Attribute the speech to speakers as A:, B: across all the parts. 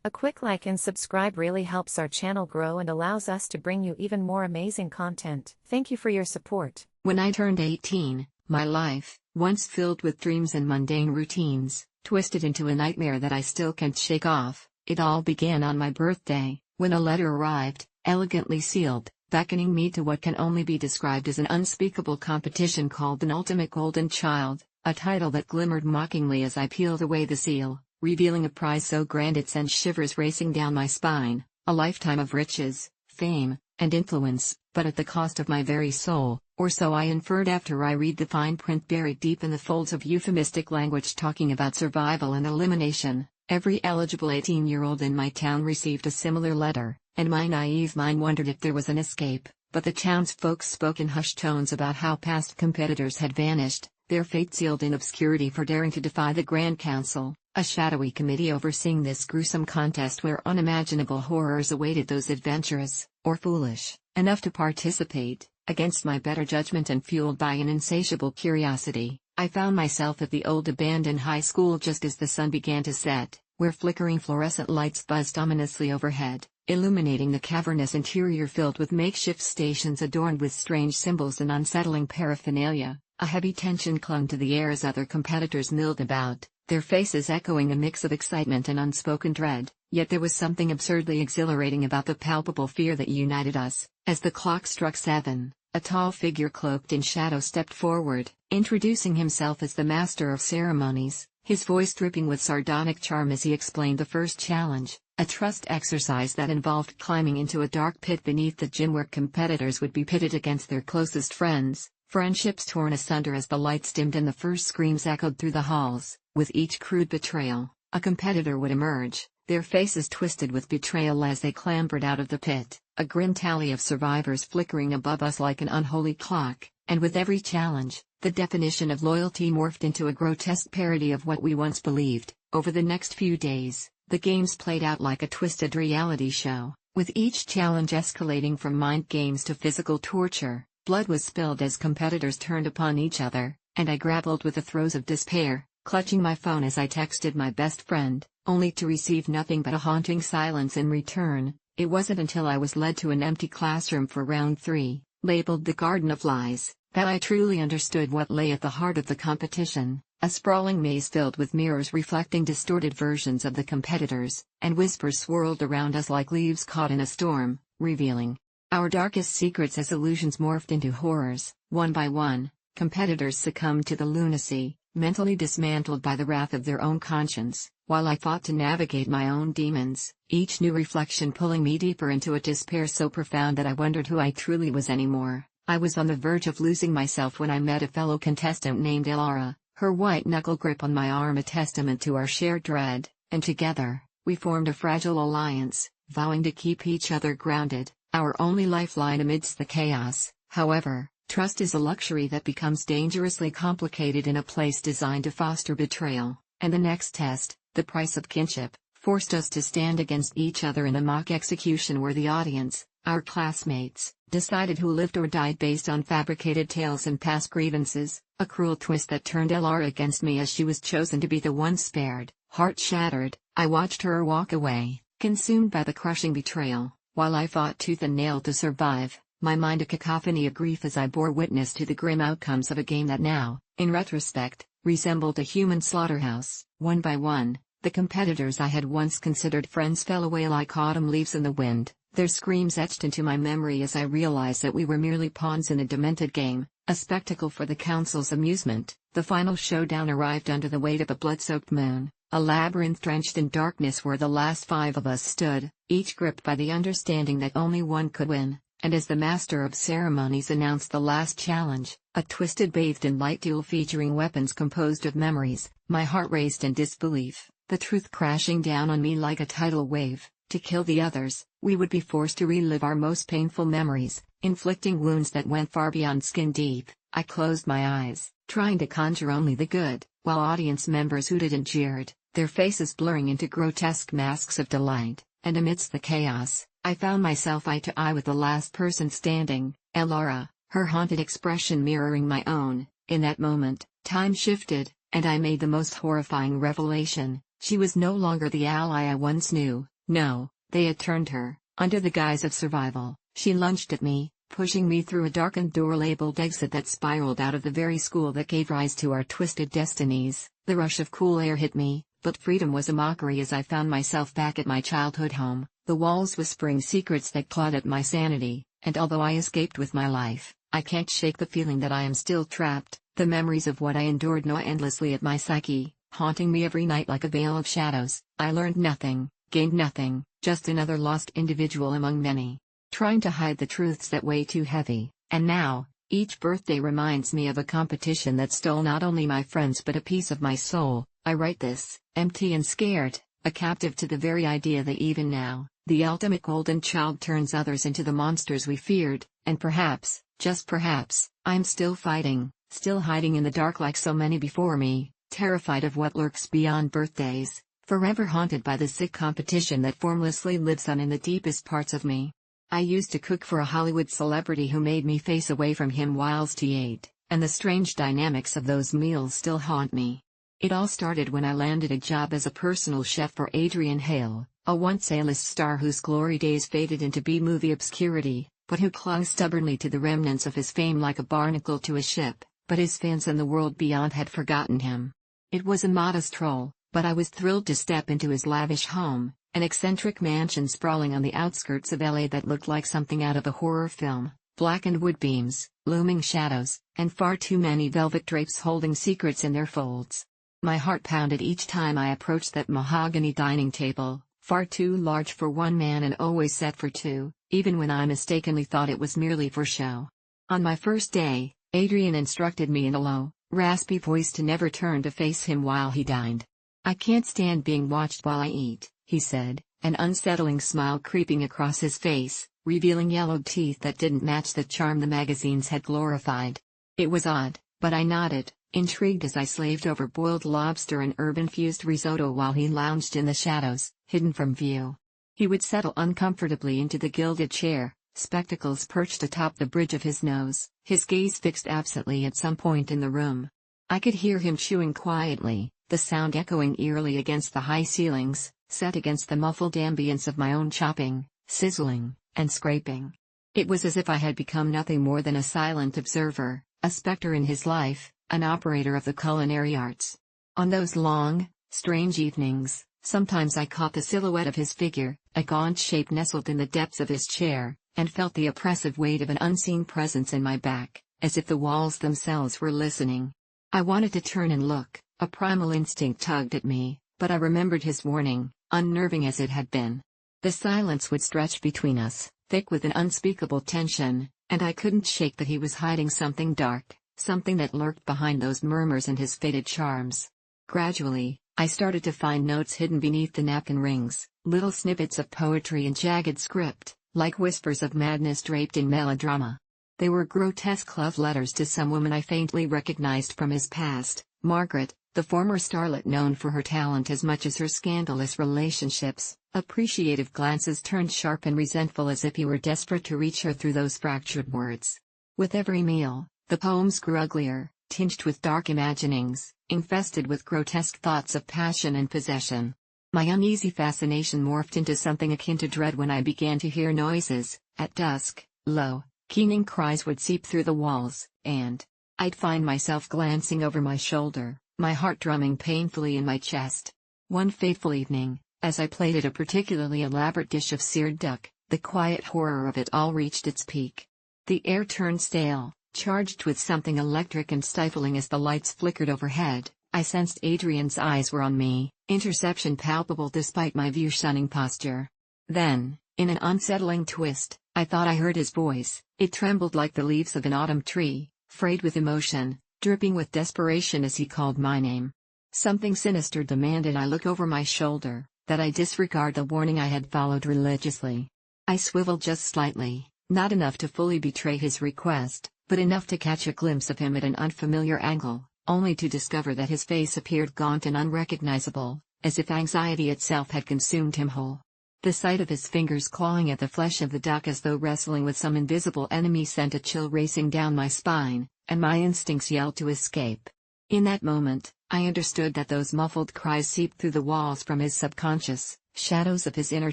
A: A quick like and subscribe really helps our channel grow and allows us to bring you even more amazing content. Thank you for your support.
B: When I turned 18, my life, once filled with dreams and mundane routines, twisted into a nightmare that I still can't shake off. It all began on my birthday, when a letter arrived, elegantly sealed, beckoning me to what can only be described as an unspeakable competition called an Ultimate Golden Child, a title that glimmered mockingly as I peeled away the seal, revealing a prize so grand it sent shivers racing down my spine, a lifetime of riches, fame, and influence, but at the cost of my very soul, or so I inferred after I read the fine print buried deep in the folds of euphemistic language talking about survival and elimination. Every eligible 18-year-old in my town received a similar letter, and my naive mind wondered if there was an escape, but the townsfolk spoke in hushed tones about how past competitors had vanished, their fate sealed in obscurity for daring to defy the Grand Council, a shadowy committee overseeing this gruesome contest where unimaginable horrors awaited those adventurous, or foolish, enough to participate. Against my better judgment and fueled by an insatiable curiosity, I found myself at the old abandoned high school just as the sun began to set, where flickering fluorescent lights buzzed ominously overhead, illuminating the cavernous interior filled with makeshift stations adorned with strange symbols and unsettling paraphernalia. A heavy tension clung to the air as other competitors milled about, their faces echoing a mix of excitement and unspoken dread, yet there was something absurdly exhilarating about the palpable fear that united us. As the clock struck 7, a tall figure cloaked in shadow stepped forward, introducing himself as the master of ceremonies, his voice dripping with sardonic charm as he explained the first challenge, a trust exercise that involved climbing into a dark pit beneath the gym where competitors would be pitted against their closest friends. Friendships torn asunder as the lights dimmed and the first screams echoed through the halls. With each crude betrayal, a competitor would emerge, their faces twisted with betrayal as they clambered out of the pit, a grim tally of survivors flickering above us like an unholy clock, and with every challenge, the definition of loyalty morphed into a grotesque parody of what we once believed. Over the next few days, the games played out like a twisted reality show, with each challenge escalating from mind games to physical torture. Blood was spilled as competitors turned upon each other, and I grappled with the throes of despair, clutching my phone as I texted my best friend, only to receive nothing but a haunting silence in return. It wasn't until I was led to an empty classroom for round 3, labeled the Garden of Lies, that I truly understood what lay at the heart of the competition, a sprawling maze filled with mirrors reflecting distorted versions of the competitors, and whispers swirled around us like leaves caught in a storm, revealing our darkest secrets as illusions morphed into horrors. One by one, competitors succumbed to the lunacy, mentally dismantled by the wrath of their own conscience, while I fought to navigate my own demons, each new reflection pulling me deeper into a despair so profound that I wondered who I truly was anymore. I was on the verge of losing myself when I met a fellow contestant named Elara, her white knuckle grip on my arm a testament to our shared dread, and together, we formed a fragile alliance, vowing to keep each other grounded, our only lifeline amidst the chaos. However, trust is a luxury that becomes dangerously complicated in a place designed to foster betrayal, and the next test, the price of kinship, forced us to stand against each other in a mock execution where the audience, our classmates, decided who lived or died based on fabricated tales and past grievances, a cruel twist that turned Elara against me as she was chosen to be the one spared. Heart shattered, I watched her walk away, consumed by the crushing betrayal, while I fought tooth and nail to survive, my mind a cacophony of grief as I bore witness to the grim outcomes of a game that now, in retrospect, resembled a human slaughterhouse. One by one, the competitors I had once considered friends fell away like autumn leaves in the wind, their screams etched into my memory as I realized that we were merely pawns in a demented game, a spectacle for the council's amusement. The final showdown arrived under the weight of a blood-soaked moon, a labyrinth drenched in darkness where the last 5 of us stood, each gripped by the understanding that only one could win. And as the master of ceremonies announced the last challenge, a twisted bathed in light duel featuring weapons composed of memories, my heart raced in disbelief, the truth crashing down on me like a tidal wave. To kill the others, we would be forced to relive our most painful memories, inflicting wounds that went far beyond skin deep. I closed my eyes, trying to conjure only the good, while audience members hooted and jeered, their faces blurring into grotesque masks of delight, and amidst the chaos, I found myself eye to eye with the last person standing, Elara, her haunted expression mirroring my own. In that moment, time shifted, and I made the most horrifying revelation. She was no longer the ally I once knew, No, they had turned her. Under the guise of survival, she lunged at me, pushing me through a darkened door labeled exit that spiraled out of the very school that gave rise to our twisted destinies. The rush of cool air hit me, but freedom was a mockery as I found myself back at my childhood home, the walls whispering secrets that clawed at my sanity, and although I escaped with my life, I can't shake the feeling that I am still trapped. The memories of what I endured gnaw endlessly at my psyche, haunting me every night like a veil of shadows. I learned nothing, gained nothing, just another lost individual among many, trying to hide the truths that weigh too heavy. And now, each birthday reminds me of a competition that stole not only my friends but a piece of my soul. I write this, empty and scared, a captive to the very idea that even now, the ultimate golden child turns others into the monsters we feared, and perhaps, just perhaps, I'm still fighting, still hiding in the dark like so many before me, terrified of what lurks beyond birthdays, forever haunted by the sick competition that formlessly lives on in the deepest parts of me. I used to cook for a Hollywood celebrity who made me face away from him whilst he ate, and the strange dynamics of those meals still haunt me. It all started when I landed a job as a personal chef for Adrian Hale, a once A-list star whose glory days faded into B-movie obscurity, but who clung stubbornly to the remnants of his fame like a barnacle to a ship. But his fans and the world beyond had forgotten him. It was a modest role, but I was thrilled to step into his lavish home, an eccentric mansion sprawling on the outskirts of LA that looked like something out of a horror film, blackened wood beams, looming shadows, and far too many velvet drapes holding secrets in their folds. My heart pounded each time I approached that mahogany dining table, far too large for one man and always set for two, even when I mistakenly thought it was merely for show. On my first day, Adrian instructed me in a low, raspy voice to never turn to face him while he dined. "I can't stand being watched while I eat," he said, an unsettling smile creeping across his face, revealing yellowed teeth that didn't match the charm the magazines had glorified. It was odd, but I nodded, intrigued as I slaved over boiled lobster and herb-infused risotto while he lounged in the shadows, hidden from view. He would settle uncomfortably into the gilded chair, spectacles perched atop the bridge of his nose, his gaze fixed absently at some point in the room. I could hear him chewing quietly, the sound echoing eerily against the high ceilings, set against the muffled ambience of my own chopping, sizzling, and scraping. It was as if I had become nothing more than a silent observer, a specter in his life, an operator of the culinary arts. On those long, strange evenings, sometimes I caught the silhouette of his figure, a gaunt shape nestled in the depths of his chair, and felt the oppressive weight of an unseen presence in my back, as if the walls themselves were listening. I wanted to turn and look, a primal instinct tugged at me, but I remembered his warning, unnerving as it had been. The silence would stretch between us, thick with an unspeakable tension, and I couldn't shake that he was hiding something dark, something that lurked behind those murmurs and his faded charms. Gradually, I started to find notes hidden beneath the napkin rings, little snippets of poetry and jagged script, like whispers of madness draped in melodrama. They were grotesque love letters to some woman I faintly recognized from his past, Margaret, the former starlet known for her talent as much as her scandalous relationships. Appreciative glances turned sharp and resentful as if he were desperate to reach her through those fractured words. With every meal, the poems grew uglier, tinged with dark imaginings, infested with grotesque thoughts of passion and possession. My uneasy fascination morphed into something akin to dread when I began to hear noises. At dusk, low, keening cries would seep through the walls, and I'd find myself glancing over my shoulder, my heart drumming painfully in my chest. One fateful evening, as I plated a particularly elaborate dish of seared duck, the quiet horror of it all reached its peak. The air turned stale, charged with something electric and stifling as the lights flickered overhead. I sensed Adrian's eyes were on me, interception palpable despite my view-shunning posture. Then, in an unsettling twist, I thought I heard his voice. It trembled like the leaves of an autumn tree, frayed with emotion, dripping with desperation as he called my name. Something sinister demanded I look over my shoulder, that I disregard the warning I had followed religiously. I swiveled just slightly, not enough to fully betray his request, but enough to catch a glimpse of him at an unfamiliar angle, only to discover that his face appeared gaunt and unrecognizable, as if anxiety itself had consumed him whole. The sight of his fingers clawing at the flesh of the duck as though wrestling with some invisible enemy sent a chill racing down my spine, and my instincts yelled to escape. In that moment, I understood that those muffled cries seeped through the walls from his subconscious, shadows of his inner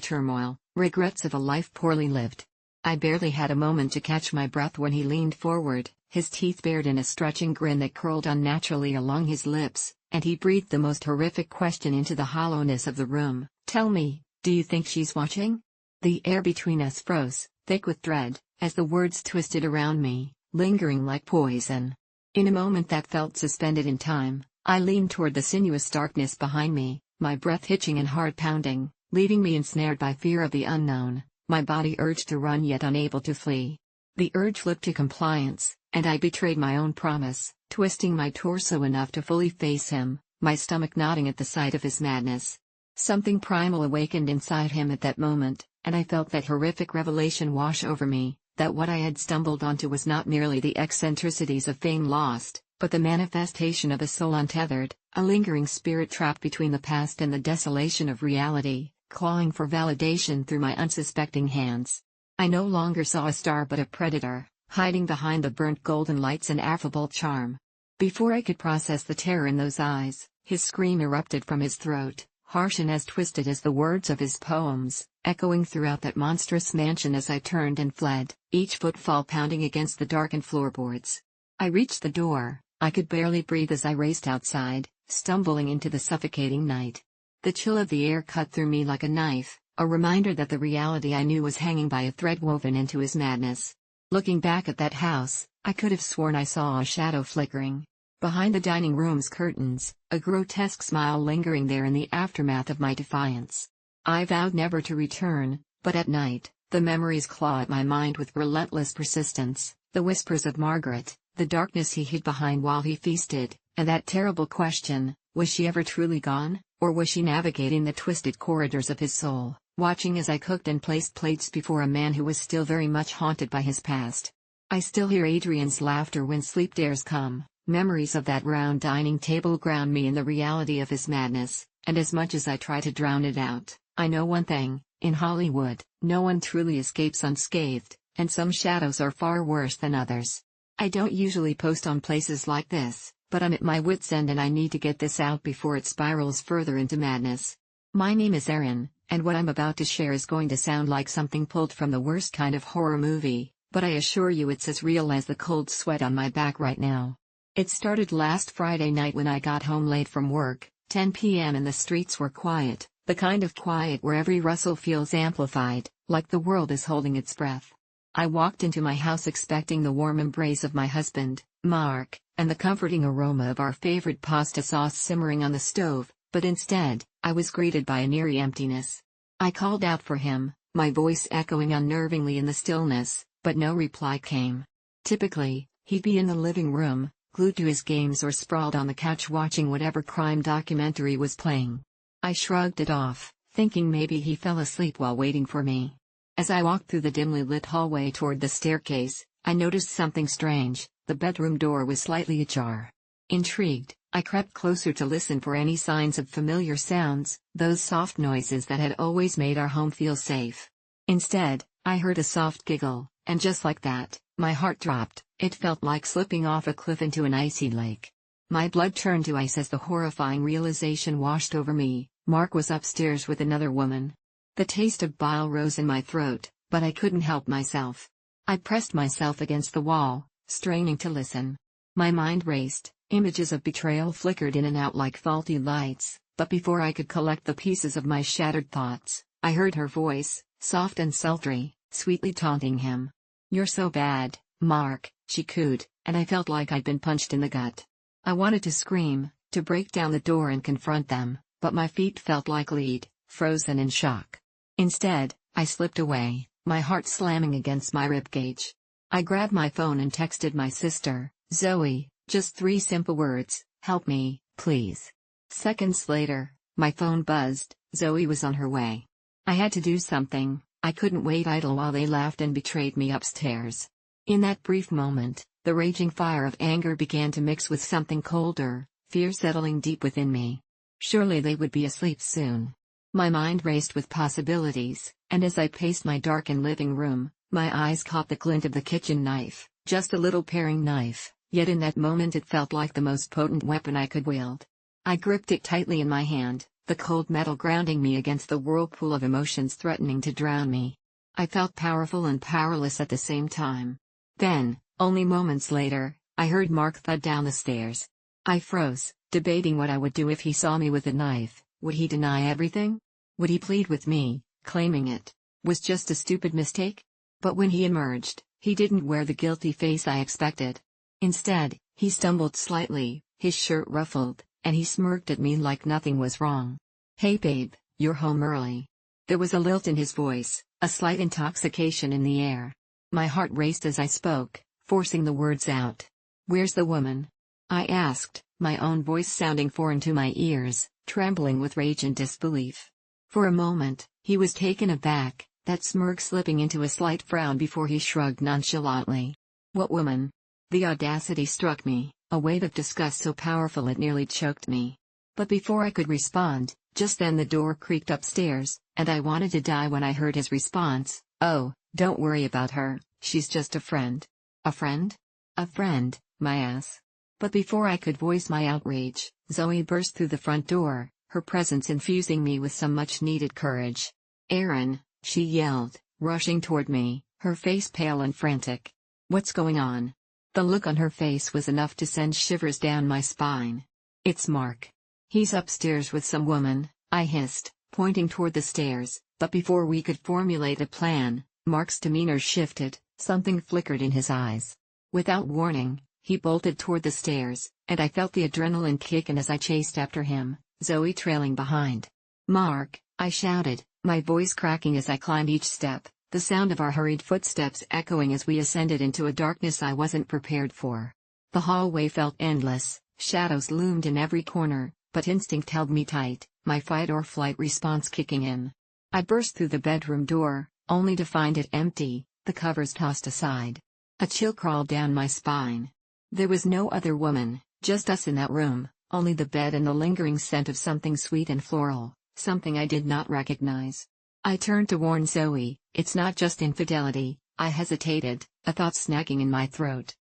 B: turmoil, regrets of a life poorly lived. I barely had a moment to catch my breath when he leaned forward, his teeth bared in a stretching grin that curled unnaturally along his lips, and he breathed the most horrific question into the hollowness of the room. "Tell me, do you think she's watching?" The air between us froze, thick with dread, as the words twisted around me, lingering like poison. In a moment that felt suspended in time, I leaned toward the sinuous darkness behind me, my breath hitching and heart pounding, leaving me ensnared by fear of the unknown, my body urged to run yet unable to flee. The urge flipped to compliance, and I betrayed my own promise, twisting my torso enough to fully face him, my stomach knotting at the sight of his madness. Something primal awakened inside him at that moment, and I felt that horrific revelation wash over me, that what I had stumbled onto was not merely the eccentricities of fame lost, but the manifestation of a soul untethered, a lingering spirit trapped between the past and the desolation of reality, clawing for validation through my unsuspecting hands. I no longer saw a star but a predator, hiding behind the burnt golden lights and affable charm. Before I could process the terror in those eyes, his scream erupted from his throat, harsh and as twisted as the words of his poems, echoing throughout that monstrous mansion as I turned and fled, each footfall pounding against the darkened floorboards. I reached the door. I could barely breathe as I raced outside, stumbling into the suffocating night. The chill of the air cut through me like a knife, a reminder that the reality I knew was hanging by a thread woven into his madness. Looking back at that house, I could have sworn I saw a shadow flickering behind the dining room's curtains, a grotesque smile lingering there in the aftermath of my defiance. I vowed never to return, but at night, the memories claw at my mind with relentless persistence, the whispers of Margaret, the darkness he hid behind while he feasted, and that terrible question, was she ever truly gone, or was she navigating the twisted corridors of his soul, watching as I cooked and placed plates before a man who was still very much haunted by his past. I still hear Adrian's laughter when sleep dares come. Memories of that round dining table ground me in the reality of his madness, and as much as I try to drown it out, I know one thing: in Hollywood, no one truly escapes unscathed, and some shadows are far worse than others. I don't usually post on places like this, but I'm at my wit's end and I need to get this out before it spirals further into madness. My name is Erin, and what I'm about to share is going to sound like something pulled from the worst kind of horror movie, but I assure you it's as real as the cold sweat on my back right now. It started last Friday night when I got home late from work, 10 p.m. and the streets were quiet, the kind of quiet where every rustle feels amplified, like the world is holding its breath. I walked into my house expecting the warm embrace of my husband, Mark, and the comforting aroma of our favorite pasta sauce simmering on the stove, but instead, I was greeted by an eerie emptiness. I called out for him, my voice echoing unnervingly in the stillness, but no reply came. Typically, he'd be in the living room, glued to his games or sprawled on the couch watching whatever crime documentary was playing. I shrugged it off, thinking maybe he fell asleep while waiting for me. As I walked through the dimly lit hallway toward the staircase, I noticed something strange: the bedroom door was slightly ajar. Intrigued, I crept closer to listen for any signs of familiar sounds, those soft noises that had always made our home feel safe. Instead, I heard a soft giggle, and just like that, my heart dropped. It felt like slipping off a cliff into an icy lake. My blood turned to ice as the horrifying realization washed over me: Mark was upstairs with another woman. The taste of bile rose in my throat, but I couldn't help myself. I pressed myself against the wall, straining to listen. My mind raced, images of betrayal flickered in and out like faulty lights, but before I could collect the pieces of my shattered thoughts, I heard her voice, soft and sultry, sweetly taunting him. "You're so bad, Mark," she cooed, and I felt like I'd been punched in the gut. I wanted to scream, to break down the door and confront them, but my feet felt like lead, frozen in shock. Instead, I slipped away, my heart slamming against my ribcage. I grabbed my phone and texted my sister, Zoe, just 3 simple words: "Help me, please." Seconds later, my phone buzzed. Zoe was on her way. I had to do something. I couldn't wait idle while they laughed and betrayed me upstairs. In that brief moment, the raging fire of anger began to mix with something colder, fear settling deep within me. Surely they would be asleep soon. My mind raced with possibilities, and as I paced my darkened living room, my eyes caught the glint of the kitchen knife, just a little paring knife, yet in that moment it felt like the most potent weapon I could wield. I gripped it tightly in my hand, the cold metal grounding me against the whirlpool of emotions threatening to drown me. I felt powerful and powerless at the same time. Then, only moments later, I heard Mark thud down the stairs. I froze, debating what I would do if he saw me with a knife. Would he deny everything? Would he plead with me, claiming it was just a stupid mistake? But when he emerged, he didn't wear the guilty face I expected. Instead, he stumbled slightly, his shirt ruffled, and he smirked at me like nothing was wrong. "Hey babe, you're home early." There was a lilt in his voice, a slight intoxication in the air. My heart raced as I spoke, forcing the words out. "Where's the woman?" I asked, my own voice sounding foreign to my ears, trembling with rage and disbelief. For a moment, he was taken aback, that smirk slipping into a slight frown before he shrugged nonchalantly. "What woman?" The audacity struck me, a wave of disgust so powerful it nearly choked me. But before I could respond, just then the door creaked upstairs, and I wanted to die when I heard his response, "Oh, don't worry about her, she's just a friend." "A friend?" "A friend, my ass." But before I could voice my outrage, Zoe burst through the front door, her presence infusing me with some much-needed courage. "Aaron," she yelled, rushing toward me, her face pale and frantic. "What's going on?" The look on her face was enough to send shivers down my spine. "It's Mark. He's upstairs with some woman," I hissed, pointing toward the stairs, but before we could formulate a plan, Mark's demeanor shifted, something flickered in his eyes. Without warning, he bolted toward the stairs, and I felt the adrenaline kick in as I chased after him, Zoe trailing behind. "Mark," I shouted, my voice cracking as I climbed each step, the sound of our hurried footsteps echoing as we ascended into a darkness I wasn't prepared for. The hallway felt endless, shadows loomed in every corner, but instinct held me tight, my fight-or-flight response kicking in. I burst through the bedroom door, only to find it empty, the covers tossed aside. A chill crawled down my spine. There was no other woman, just us in that room, only the bed and the lingering scent of something sweet and floral, something I did not recognize. I turned to warn Zoe, "It's not just infidelity." I hesitated, a thought snagging in my throat.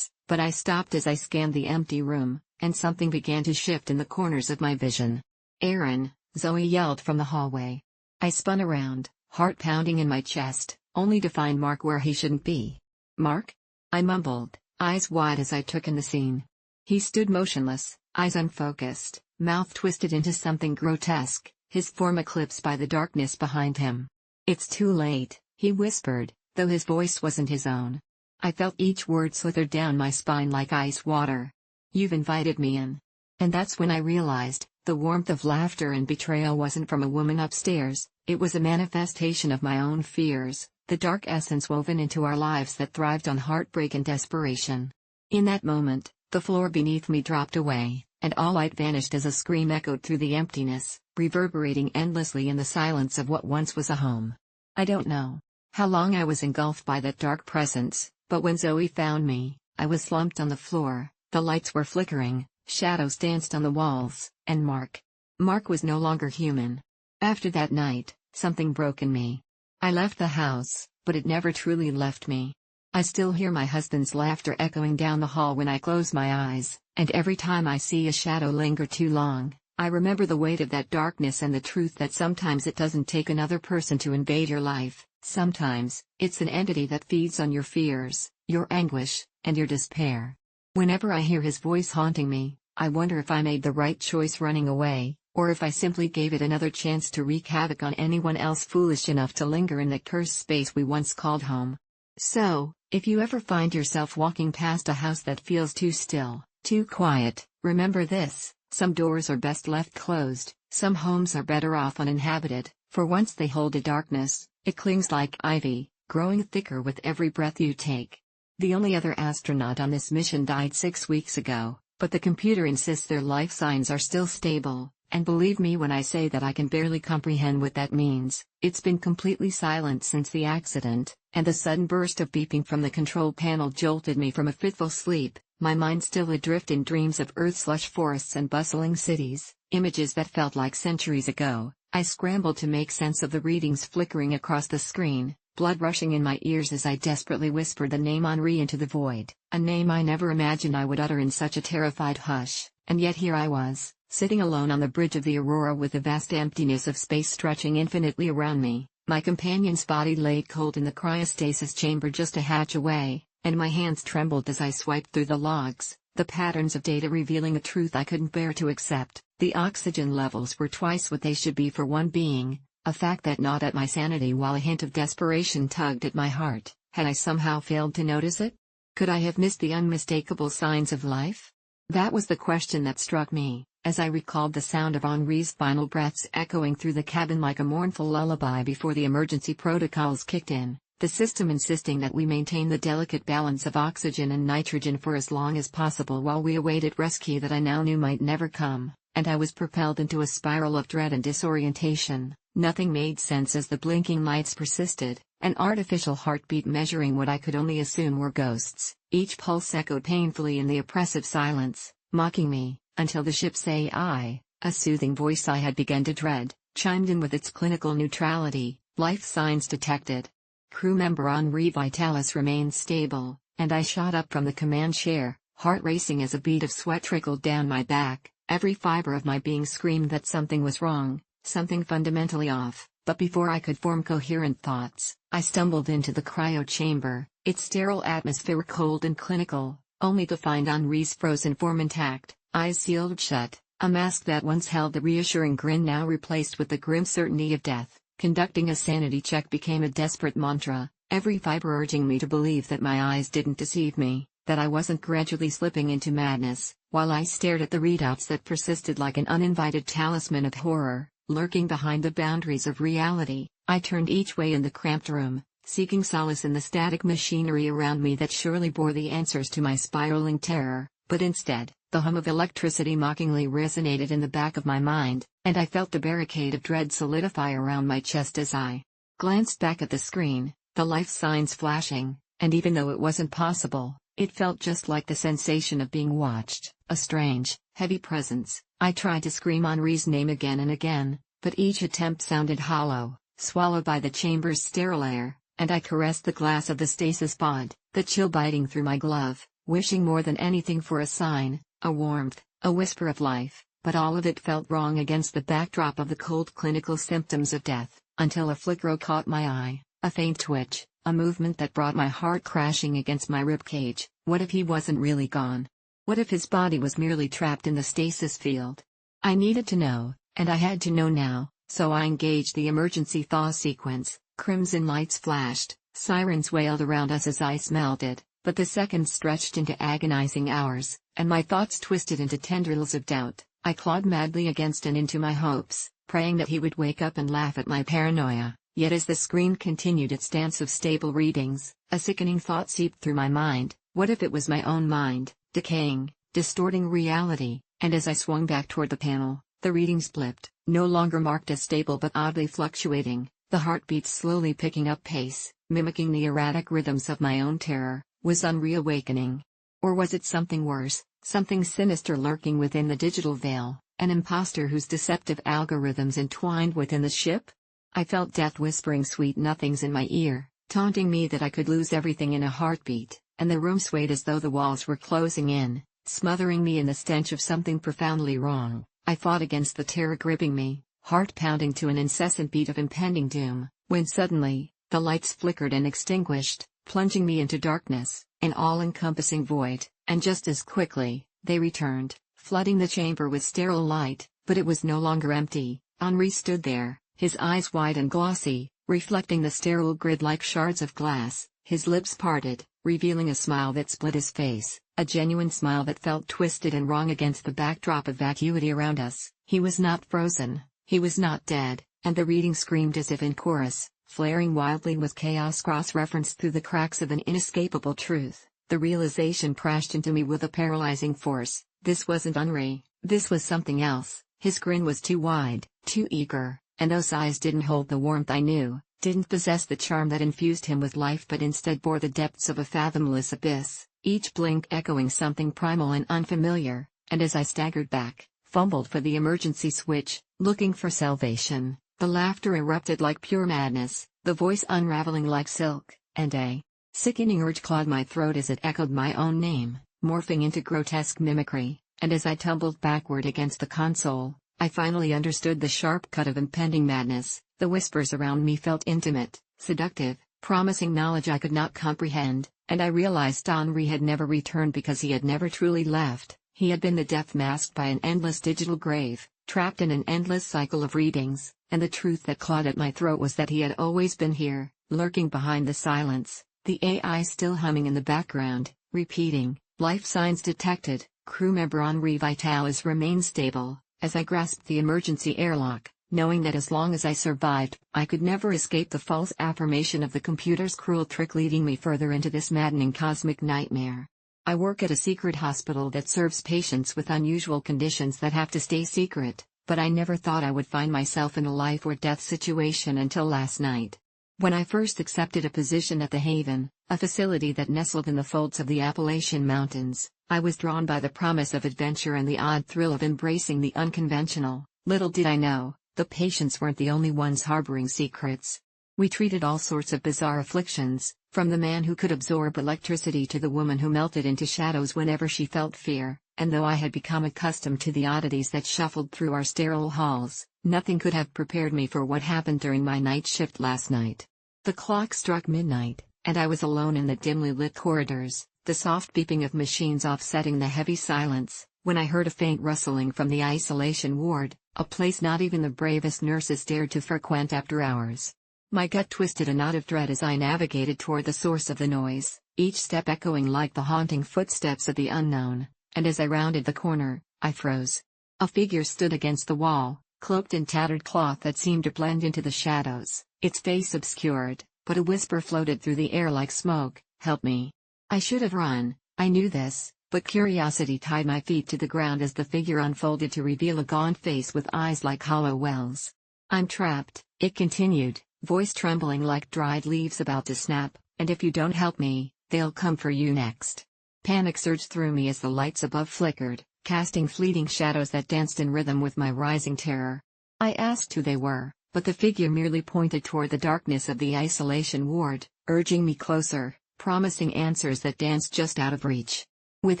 B: But I stopped as I scanned the empty room, and something began to shift in the corners of my vision. "Aaron," Zoe yelled from the hallway. I spun around, heart pounding in my chest, only to find Mark where he shouldn't be. "Mark?" I mumbled, eyes wide as I took in the scene. He stood motionless, eyes unfocused, mouth twisted into something grotesque, his form eclipsed by the darkness behind him. "It's too late," he whispered, though his voice wasn't his own. I felt each word slithered down my spine like ice water. "You've invited me in." And that's when I realized, the warmth of laughter and betrayal wasn't from a woman upstairs, it was a manifestation of my own fears, the dark essence woven into our lives that thrived on heartbreak and desperation. In that moment, the floor beneath me dropped away, and all light vanished as a scream echoed through the emptiness, reverberating endlessly in the silence of what once was a home. I don't know how long I was engulfed by that dark presence, but when Zoe found me, I was slumped on the floor, the lights were flickering, shadows danced on the walls, and Mark was no longer human. After that night, something broke in me. I left the house, but it never truly left me. I still hear my husband's laughter echoing down the hall when I close my eyes, and every time I see a shadow linger too long, I remember the weight of that darkness and the truth that sometimes it doesn't take another person to invade your life, sometimes, it's an entity that feeds on your fears, your anguish, and your despair. Whenever I hear his voice haunting me, I wonder if I made the right choice running away, or if I simply gave it another chance to wreak havoc on anyone else foolish enough to linger in the cursed space we once called home. So, if you ever find yourself walking past a house that feels too still, too quiet, remember this: some doors are best left closed, some homes are better off uninhabited, for once they hold a darkness, it clings like ivy, growing thicker with every breath you take. The only other astronaut on this mission died 6 weeks ago, but the computer insists their life signs are still stable, and believe me when I say that I can barely comprehend what that means. It's been completely silent since the accident, and the sudden burst of beeping from the control panel jolted me from a fitful sleep, my mind still adrift in dreams of Earth's lush forests and bustling cities, images that felt like centuries ago. I scrambled to make sense of the readings flickering across the screen, blood rushing in my ears as I desperately whispered the name Henri into the void, a name I never imagined I would utter in such a terrified hush, and yet here I was, sitting alone on the bridge of the Aurora with the vast emptiness of space stretching infinitely around me. My companion's body lay cold in the cryostasis chamber just a hatch away, and my hands trembled as I swiped through the logs, the patterns of data revealing a truth I couldn't bear to accept. The oxygen levels were twice what they should be for one being, a fact that gnawed at my sanity while a hint of desperation tugged at my heart. Had I somehow failed to notice it? Could I have missed the unmistakable signs of life? That was the question that struck me, as I recalled the sound of Henri's final breaths echoing through the cabin like a mournful lullaby before the emergency protocols kicked in, the system insisting that we maintain the delicate balance of oxygen and nitrogen for as long as possible while we awaited rescue that I now knew might never come, and I was propelled into a spiral of dread and disorientation. Nothing made sense as the blinking lights persisted, an artificial heartbeat measuring what I could only assume were ghosts. Each pulse echoed painfully in the oppressive silence, mocking me, until the ship's AI, a soothing voice I had begun to dread, chimed in with its clinical neutrality. Life signs detected. Crew member Henri Vitalis remained stable, and I shot up from the command chair, heart racing as a bead of sweat trickled down my back. Every fiber of my being screamed that something was wrong, something fundamentally off. But before I could form coherent thoughts, I stumbled into the cryo chamber, its sterile atmosphere cold and clinical, only to find Henri's frozen form intact, eyes sealed shut, a mask that once held the reassuring grin now replaced with the grim certainty of death. Conducting a sanity check became a desperate mantra, every fiber urging me to believe that my eyes didn't deceive me, that I wasn't gradually slipping into madness, while I stared at the readouts that persisted like an uninvited talisman of horror. Lurking behind the boundaries of reality, I turned each way in the cramped room, seeking solace in the static machinery around me that surely bore the answers to my spiraling terror, but instead, the hum of electricity mockingly resonated in the back of my mind, and I felt the barricade of dread solidify around my chest as I glanced back at the screen, the life signs flashing, and even though it wasn't possible, it felt just like the sensation of being watched, a strange, heavy presence. I tried to scream Henri's name again and again, but each attempt sounded hollow, swallowed by the chamber's sterile air, and I caressed the glass of the stasis pod, the chill biting through my glove, wishing more than anything for a sign, a warmth, a whisper of life, but all of it felt wrong against the backdrop of the cold clinical symptoms of death, until a flicker caught my eye, a faint twitch, a movement that brought my heart crashing against my ribcage. What if he wasn't really gone? What if his body was merely trapped in the stasis field? I needed to know, and I had to know now, so I engaged the emergency thaw sequence. Crimson lights flashed, sirens wailed around us as ice melted, but the seconds stretched into agonizing hours, and my thoughts twisted into tendrils of doubt. I clawed madly against and into my hopes, praying that he would wake up and laugh at my paranoia. Yet as the screen continued its dance of stable readings, a sickening thought seeped through my mind. What if it was my own mind, decaying, distorting reality? And as I swung back toward the panel, the readings blipped, no longer marked as stable but oddly fluctuating, the heartbeats slowly picking up pace, mimicking the erratic rhythms of my own terror. Was Henri awakening? Or was it something worse, something sinister lurking within the digital veil, an imposter whose deceptive algorithms entwined within the ship? I felt death whispering sweet nothings in my ear, taunting me that I could lose everything in a heartbeat, and the room swayed as though the walls were closing in, smothering me in the stench of something profoundly wrong. I fought against the terror gripping me, heart pounding to an incessant beat of impending doom, when suddenly, the lights flickered and extinguished, plunging me into darkness, an all-encompassing void, and just as quickly, they returned, flooding the chamber with sterile light, but it was no longer empty. Henri stood there, his eyes wide and glossy, reflecting the sterile grid like shards of glass, his lips parted, revealing a smile that split his face, a genuine smile that felt twisted and wrong against the backdrop of vacuity around us. He was not frozen, he was not dead, and the reading screamed as if in chorus, flaring wildly with chaos cross-referenced through the cracks of an inescapable truth. The realization crashed into me with a paralyzing force. This wasn't Henri, this was something else. His grin was too wide, too eager, and those eyes didn't hold the warmth I knew, didn't possess the charm that infused him with life but instead bore the depths of a fathomless abyss, each blink echoing something primal and unfamiliar. And as I staggered back, fumbled for the emergency switch, looking for salvation, the laughter erupted like pure madness, the voice unraveling like silk, and a sickening urge clawed my throat as it echoed my own name, morphing into grotesque mimicry. and as I tumbled backward against the console, I finally understood the sharp cut of impending madness. The whispers around me felt intimate, seductive, promising knowledge I could not comprehend, and I realized Henri had never returned because he had never truly left. He had been the death masked by an endless digital grave, trapped in an endless cycle of readings, and the truth that clawed at my throat was that he had always been here, lurking behind the silence, the AI still humming in the background, repeating, "Life signs detected, crew member Henri Vitalis remains stable." As I grasped the emergency airlock, knowing that as long as I survived, I could never escape the false affirmation of the computer's cruel trick leading me further into this maddening cosmic nightmare. I work at a secret hospital that serves patients with unusual conditions that have to stay secret, but I never thought I would find myself in a life or death situation until last night. When I first accepted a position at the Haven, a facility that nestled in the folds of the Appalachian Mountains, I was drawn by the promise of adventure and the odd thrill of embracing the unconventional. Little did I know, the patients weren't the only ones harboring secrets. We treated all sorts of bizarre afflictions, from the man who could absorb electricity to the woman who melted into shadows whenever she felt fear, and though I had become accustomed to the oddities that shuffled through our sterile halls, nothing could have prepared me for what happened during my night shift last night. The clock struck midnight, and I was alone in the dimly lit corridors, the soft beeping of machines offsetting the heavy silence, when I heard a faint rustling from the isolation ward, a place not even the bravest nurses dared to frequent after hours. My gut twisted a knot of dread as I navigated toward the source of the noise, each step echoing like the haunting footsteps of the unknown, and as I rounded the corner, I froze. A figure stood against the wall, cloaked in tattered cloth that seemed to blend into the shadows, its face obscured, but a whisper floated through the air like smoke, "Help me." I should have run, I knew this, but curiosity tied my feet to the ground as the figure unfolded to reveal a gaunt face with eyes like hollow wells. "I'm trapped," it continued, voice trembling like dried leaves about to snap, "and if you don't help me, they'll come for you next." Panic surged through me as the lights above flickered, casting fleeting shadows that danced in rhythm with my rising terror. I asked who they were, but the figure merely pointed toward the darkness of the isolation ward, urging me closer, promising answers that danced just out of reach. With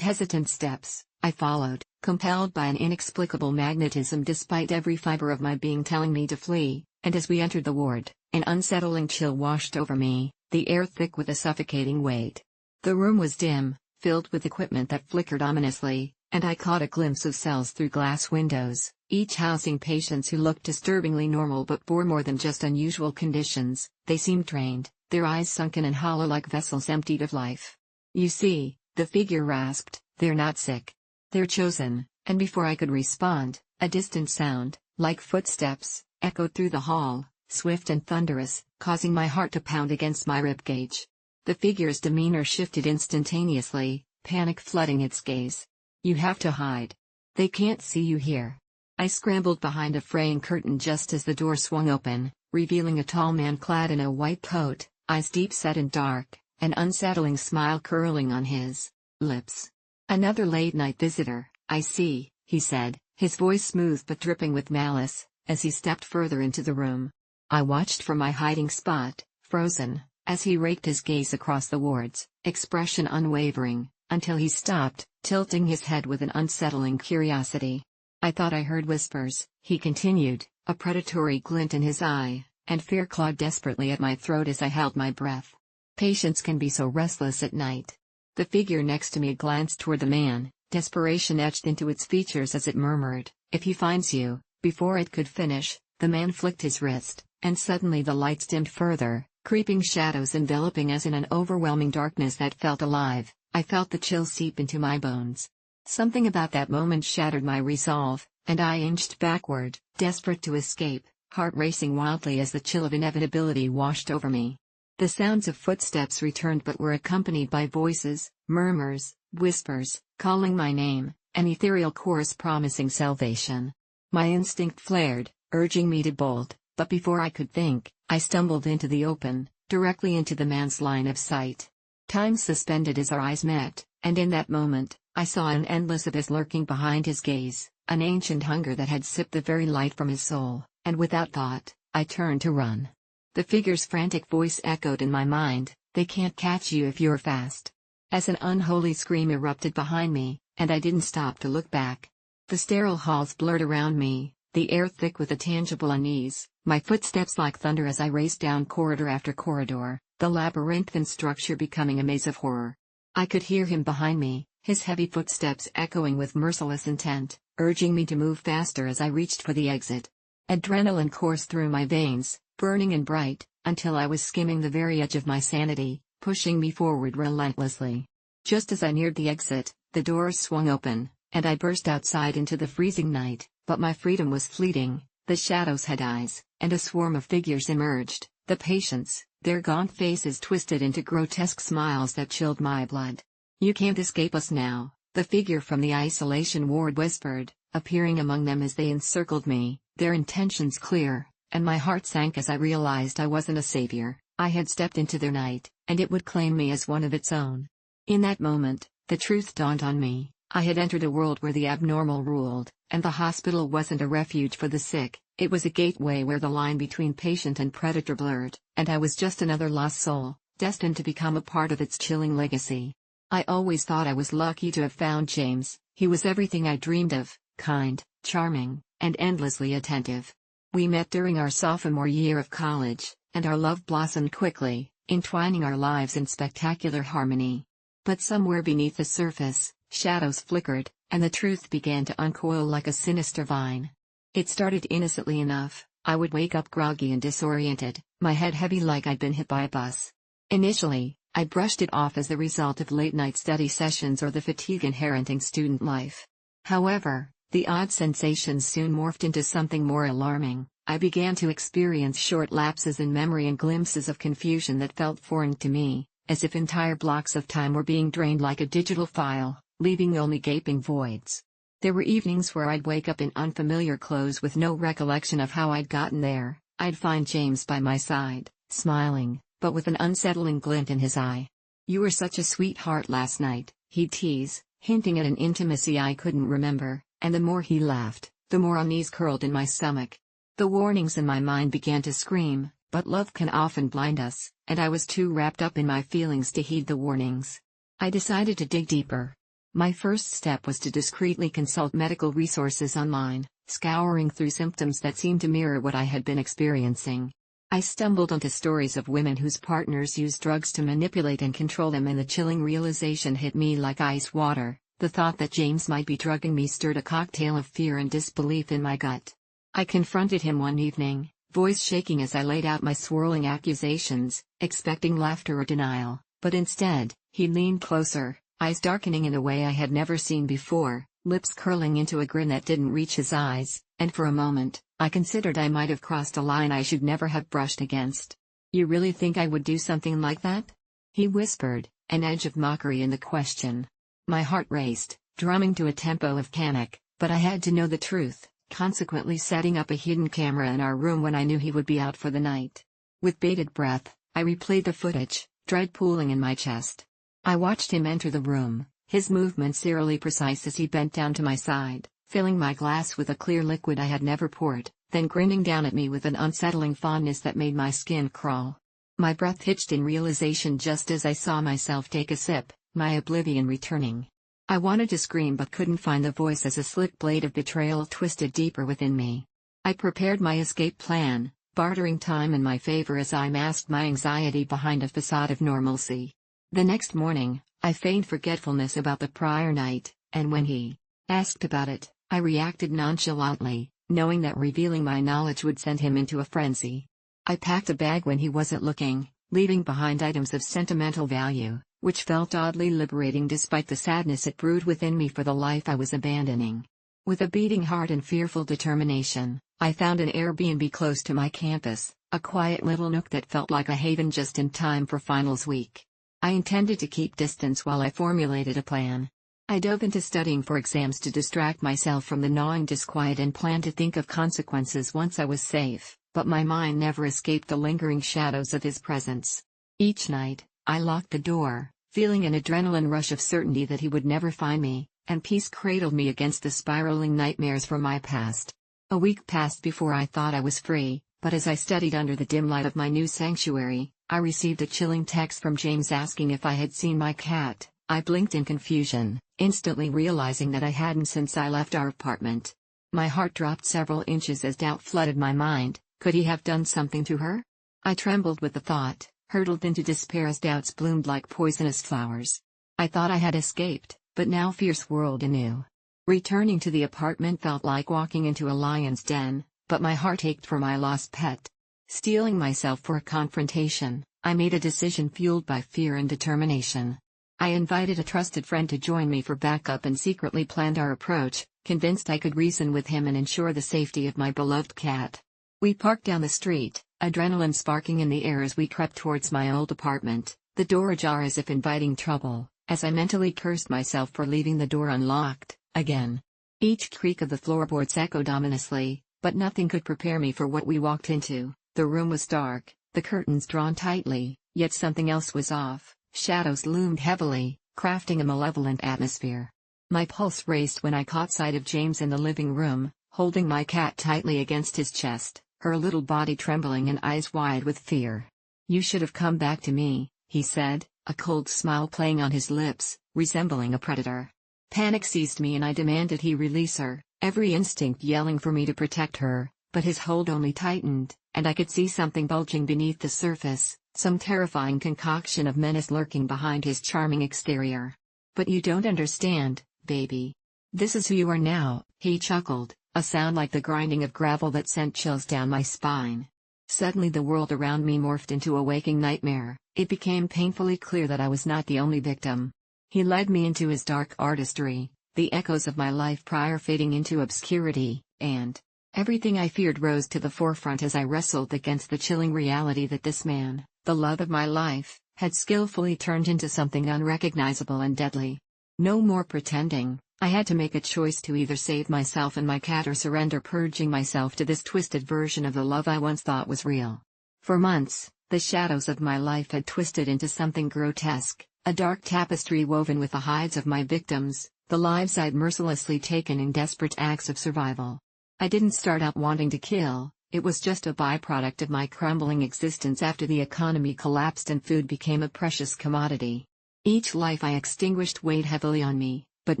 B: hesitant steps, I followed, compelled by an inexplicable magnetism despite every fiber of my being telling me to flee, and as we entered the ward, an unsettling chill washed over me, the air thick with a suffocating weight. The room was dim, filled with equipment that flickered ominously, and I caught a glimpse of cells through glass windows, each housing patients who looked disturbingly normal but bore more than just unusual conditions. They seemed drained, their eyes sunken and hollow like vessels emptied of life. "You see," the figure rasped, "they're not sick. They're chosen," and before I could respond, a distant sound, like footsteps, echoed through the hall, swift and thunderous, causing my heart to pound against my ribcage. The figure's demeanor shifted instantaneously, panic flooding its gaze. "You have to hide. They can't see you here." I scrambled behind a fraying curtain just as the door swung open, revealing a tall man clad in a white coat, eyes deep set and dark, an unsettling smile curling on his lips. "Another late-night visitor, I see," he said, his voice smooth but dripping with malice, as he stepped further into the room. I watched from my hiding spot, frozen, as he raked his gaze across the wards, expression unwavering, until he stopped, tilting his head with an unsettling curiosity. "I thought I heard whispers," he continued, a predatory glint in his eye, and fear clawed desperately at my throat as I held my breath. Patients can be so restless at night. The figure next to me glanced toward the man, desperation etched into its features as it murmured, "If he finds you." Before it could finish, the man flicked his wrist, and suddenly the lights dimmed further, creeping shadows enveloping us in an overwhelming darkness that felt alive. I felt the chill seep into my bones. Something about that moment shattered my resolve, and I inched backward, desperate to escape, heart racing wildly as the chill of inevitability washed over me. The sounds of footsteps returned but were accompanied by voices, murmurs, whispers, calling my name, an ethereal chorus promising salvation. My instinct flared, urging me to bolt, but before I could think, I stumbled into the open, directly into the man's line of sight. Time suspended as our eyes met, and in that moment, I saw an endless abyss lurking behind his gaze, an ancient hunger that had sipped the very light from his soul, and without thought, I turned to run. The figure's frantic voice echoed in my mind, "They can't catch you if you're fast." As an unholy scream erupted behind me, and I didn't stop to look back. The sterile halls blurred around me, the air thick with a tangible unease, my footsteps like thunder as I raced down corridor after corridor, the labyrinthine structure becoming a maze of horror. I could hear him behind me, his heavy footsteps echoing with merciless intent, urging me to move faster as I reached for the exit. Adrenaline coursed through my veins, burning and bright, until I was skimming the very edge of my sanity, pushing me forward relentlessly. Just as I neared the exit, the doors swung open, and I burst outside into the freezing night, but my freedom was fleeting. The shadows had eyes, and a swarm of figures emerged, the patients, their gaunt faces twisted into grotesque smiles that chilled my blood. "You can't escape us now," the figure from the isolation ward whispered, appearing among them as they encircled me, their intentions clear, and my heart sank as I realized I wasn't a savior. I had stepped into their night, and it would claim me as one of its own. In that moment, the truth dawned on me. I had entered a world where the abnormal ruled, and the hospital wasn't a refuge for the sick, it was a gateway where the line between patient and predator blurred, and I was just another lost soul, destined to become a part of its chilling legacy. I always thought I was lucky to have found James. He was everything I dreamed of, kind, charming, and endlessly attentive. We met during our sophomore year of college, and our love blossomed quickly, entwining our lives in spectacular harmony. But somewhere beneath the surface, shadows flickered, and the truth began to uncoil like a sinister vine. It started innocently enough. I would wake up groggy and disoriented, my head heavy like I'd been hit by a bus. Initially, I brushed it off as the result of late-night study sessions or the fatigue inherent in student life. However, the odd sensations soon morphed into something more alarming. I began to experience short lapses in memory and glimpses of confusion that felt foreign to me, as if entire blocks of time were being drained like a digital file, leaving only gaping voids. There were evenings where I'd wake up in unfamiliar clothes with no recollection of how I'd gotten there. I'd find James by my side, smiling, but with an unsettling glint in his eye. "You were such a sweetheart last night," he'd tease, hinting at an intimacy I couldn't remember, and the more he laughed, the more unease curled in my stomach. The warnings in my mind began to scream, but love can often blind us, and I was too wrapped up in my feelings to heed the warnings. I decided to dig deeper. My first step was to discreetly consult medical resources online, scouring through symptoms that seemed to mirror what I had been experiencing. I stumbled onto stories of women whose partners used drugs to manipulate and control them, and the chilling realization hit me like ice water. The thought that James might be drugging me stirred a cocktail of fear and disbelief in my gut. I confronted him one evening, voice shaking as I laid out my swirling accusations, expecting laughter or denial, but instead, he leaned closer, eyes darkening in a way I had never seen before, lips curling into a grin that didn't reach his eyes, and for a moment, I considered I might have crossed a line I should never have brushed against. "You really think I would do something like that?" he whispered, an edge of mockery in the question. My heart raced, drumming to a tempo of panic, but I had to know the truth, consequently setting up a hidden camera in our room when I knew he would be out for the night. With bated breath, I replayed the footage, dread pooling in my chest. I watched him enter the room, his movements eerily precise as he bent down to my side, filling my glass with a clear liquid I had never poured, then grinning down at me with an unsettling fondness that made my skin crawl. My breath hitched in realization just as I saw myself take a sip, my oblivion returning. I wanted to scream but couldn't find the voice as a slick blade of betrayal twisted deeper within me. I prepared my escape plan, bartering time in my favor as I masked my anxiety behind a facade of normalcy. The next morning, I feigned forgetfulness about the prior night, and when he asked about it, I reacted nonchalantly, knowing that revealing my knowledge would send him into a frenzy. I packed a bag when he wasn't looking, leaving behind items of sentimental value, which felt oddly liberating despite the sadness it brewed within me for the life I was abandoning. With a beating heart and fearful determination, I found an Airbnb close to my campus, a quiet little nook that felt like a haven just in time for finals week. I intended to keep distance while I formulated a plan. I dove into studying for exams to distract myself from the gnawing disquiet and planned to think of consequences once I was safe, but my mind never escaped the lingering shadows of his presence. Each night, I locked the door, feeling an adrenaline rush of certainty that he would never find me, and peace cradled me against the spiraling nightmares from my past. A week passed before I thought I was free, but as I studied under the dim light of my new sanctuary, I received a chilling text from James asking if I had seen my cat, I blinked in confusion, instantly realizing that I hadn't since I left our apartment. My heart dropped several inches as doubt flooded my mind. Could he have done something to her? I trembled with the thought, hurtled into despair as doubts bloomed like poisonous flowers. I thought I had escaped, but now fear swirled anew. Returning to the apartment felt like walking into a lion's den, but my heart ached for my lost pet. Steeling myself for a confrontation, I made a decision fueled by fear and determination. I invited a trusted friend to join me for backup and secretly planned our approach, convinced I could reason with him and ensure the safety of my beloved cat. We parked down the street, adrenaline sparking in the air as we crept towards my old apartment, the door ajar as if inviting trouble, as I mentally cursed myself for leaving the door unlocked, again. Each creak of the floorboards echoed ominously, but nothing could prepare me for what we walked into. The room was dark, the curtains drawn tightly, yet something else was off. Shadows loomed heavily, crafting a malevolent atmosphere. My pulse raced when I caught sight of James in the living room, holding my cat tightly against his chest, her little body trembling and eyes wide with fear. "You should have come back to me," he said, a cold smile playing on his lips, resembling a predator. Panic seized me and I demanded he release her, every instinct yelling for me to protect her, but his hold only tightened, and I could see something bulging beneath the surface. Some terrifying concoction of menace lurking behind his charming exterior. "But you don't understand, baby. This is who you are now," he chuckled, a sound like the grinding of gravel that sent chills down my spine. Suddenly the world around me morphed into a waking nightmare. It became painfully clear that I was not the only victim. He led me into his dark artistry, the echoes of my life prior fading into obscurity, and everything I feared rose to the forefront as I wrestled against the chilling reality that this man, the love of my life, had skillfully turned into something unrecognizable and deadly. No more pretending, I had to make a choice to either save myself and my cat or surrender, purging myself to this twisted version of the love I once thought was real. For months, the shadows of my life had twisted into something grotesque, a dark tapestry woven with the hides of my victims, the lives I'd mercilessly taken in desperate acts of survival. I didn't start out wanting to kill. It was just a byproduct of my crumbling existence after the economy collapsed and food became a precious commodity. Each life I extinguished weighed heavily on me, but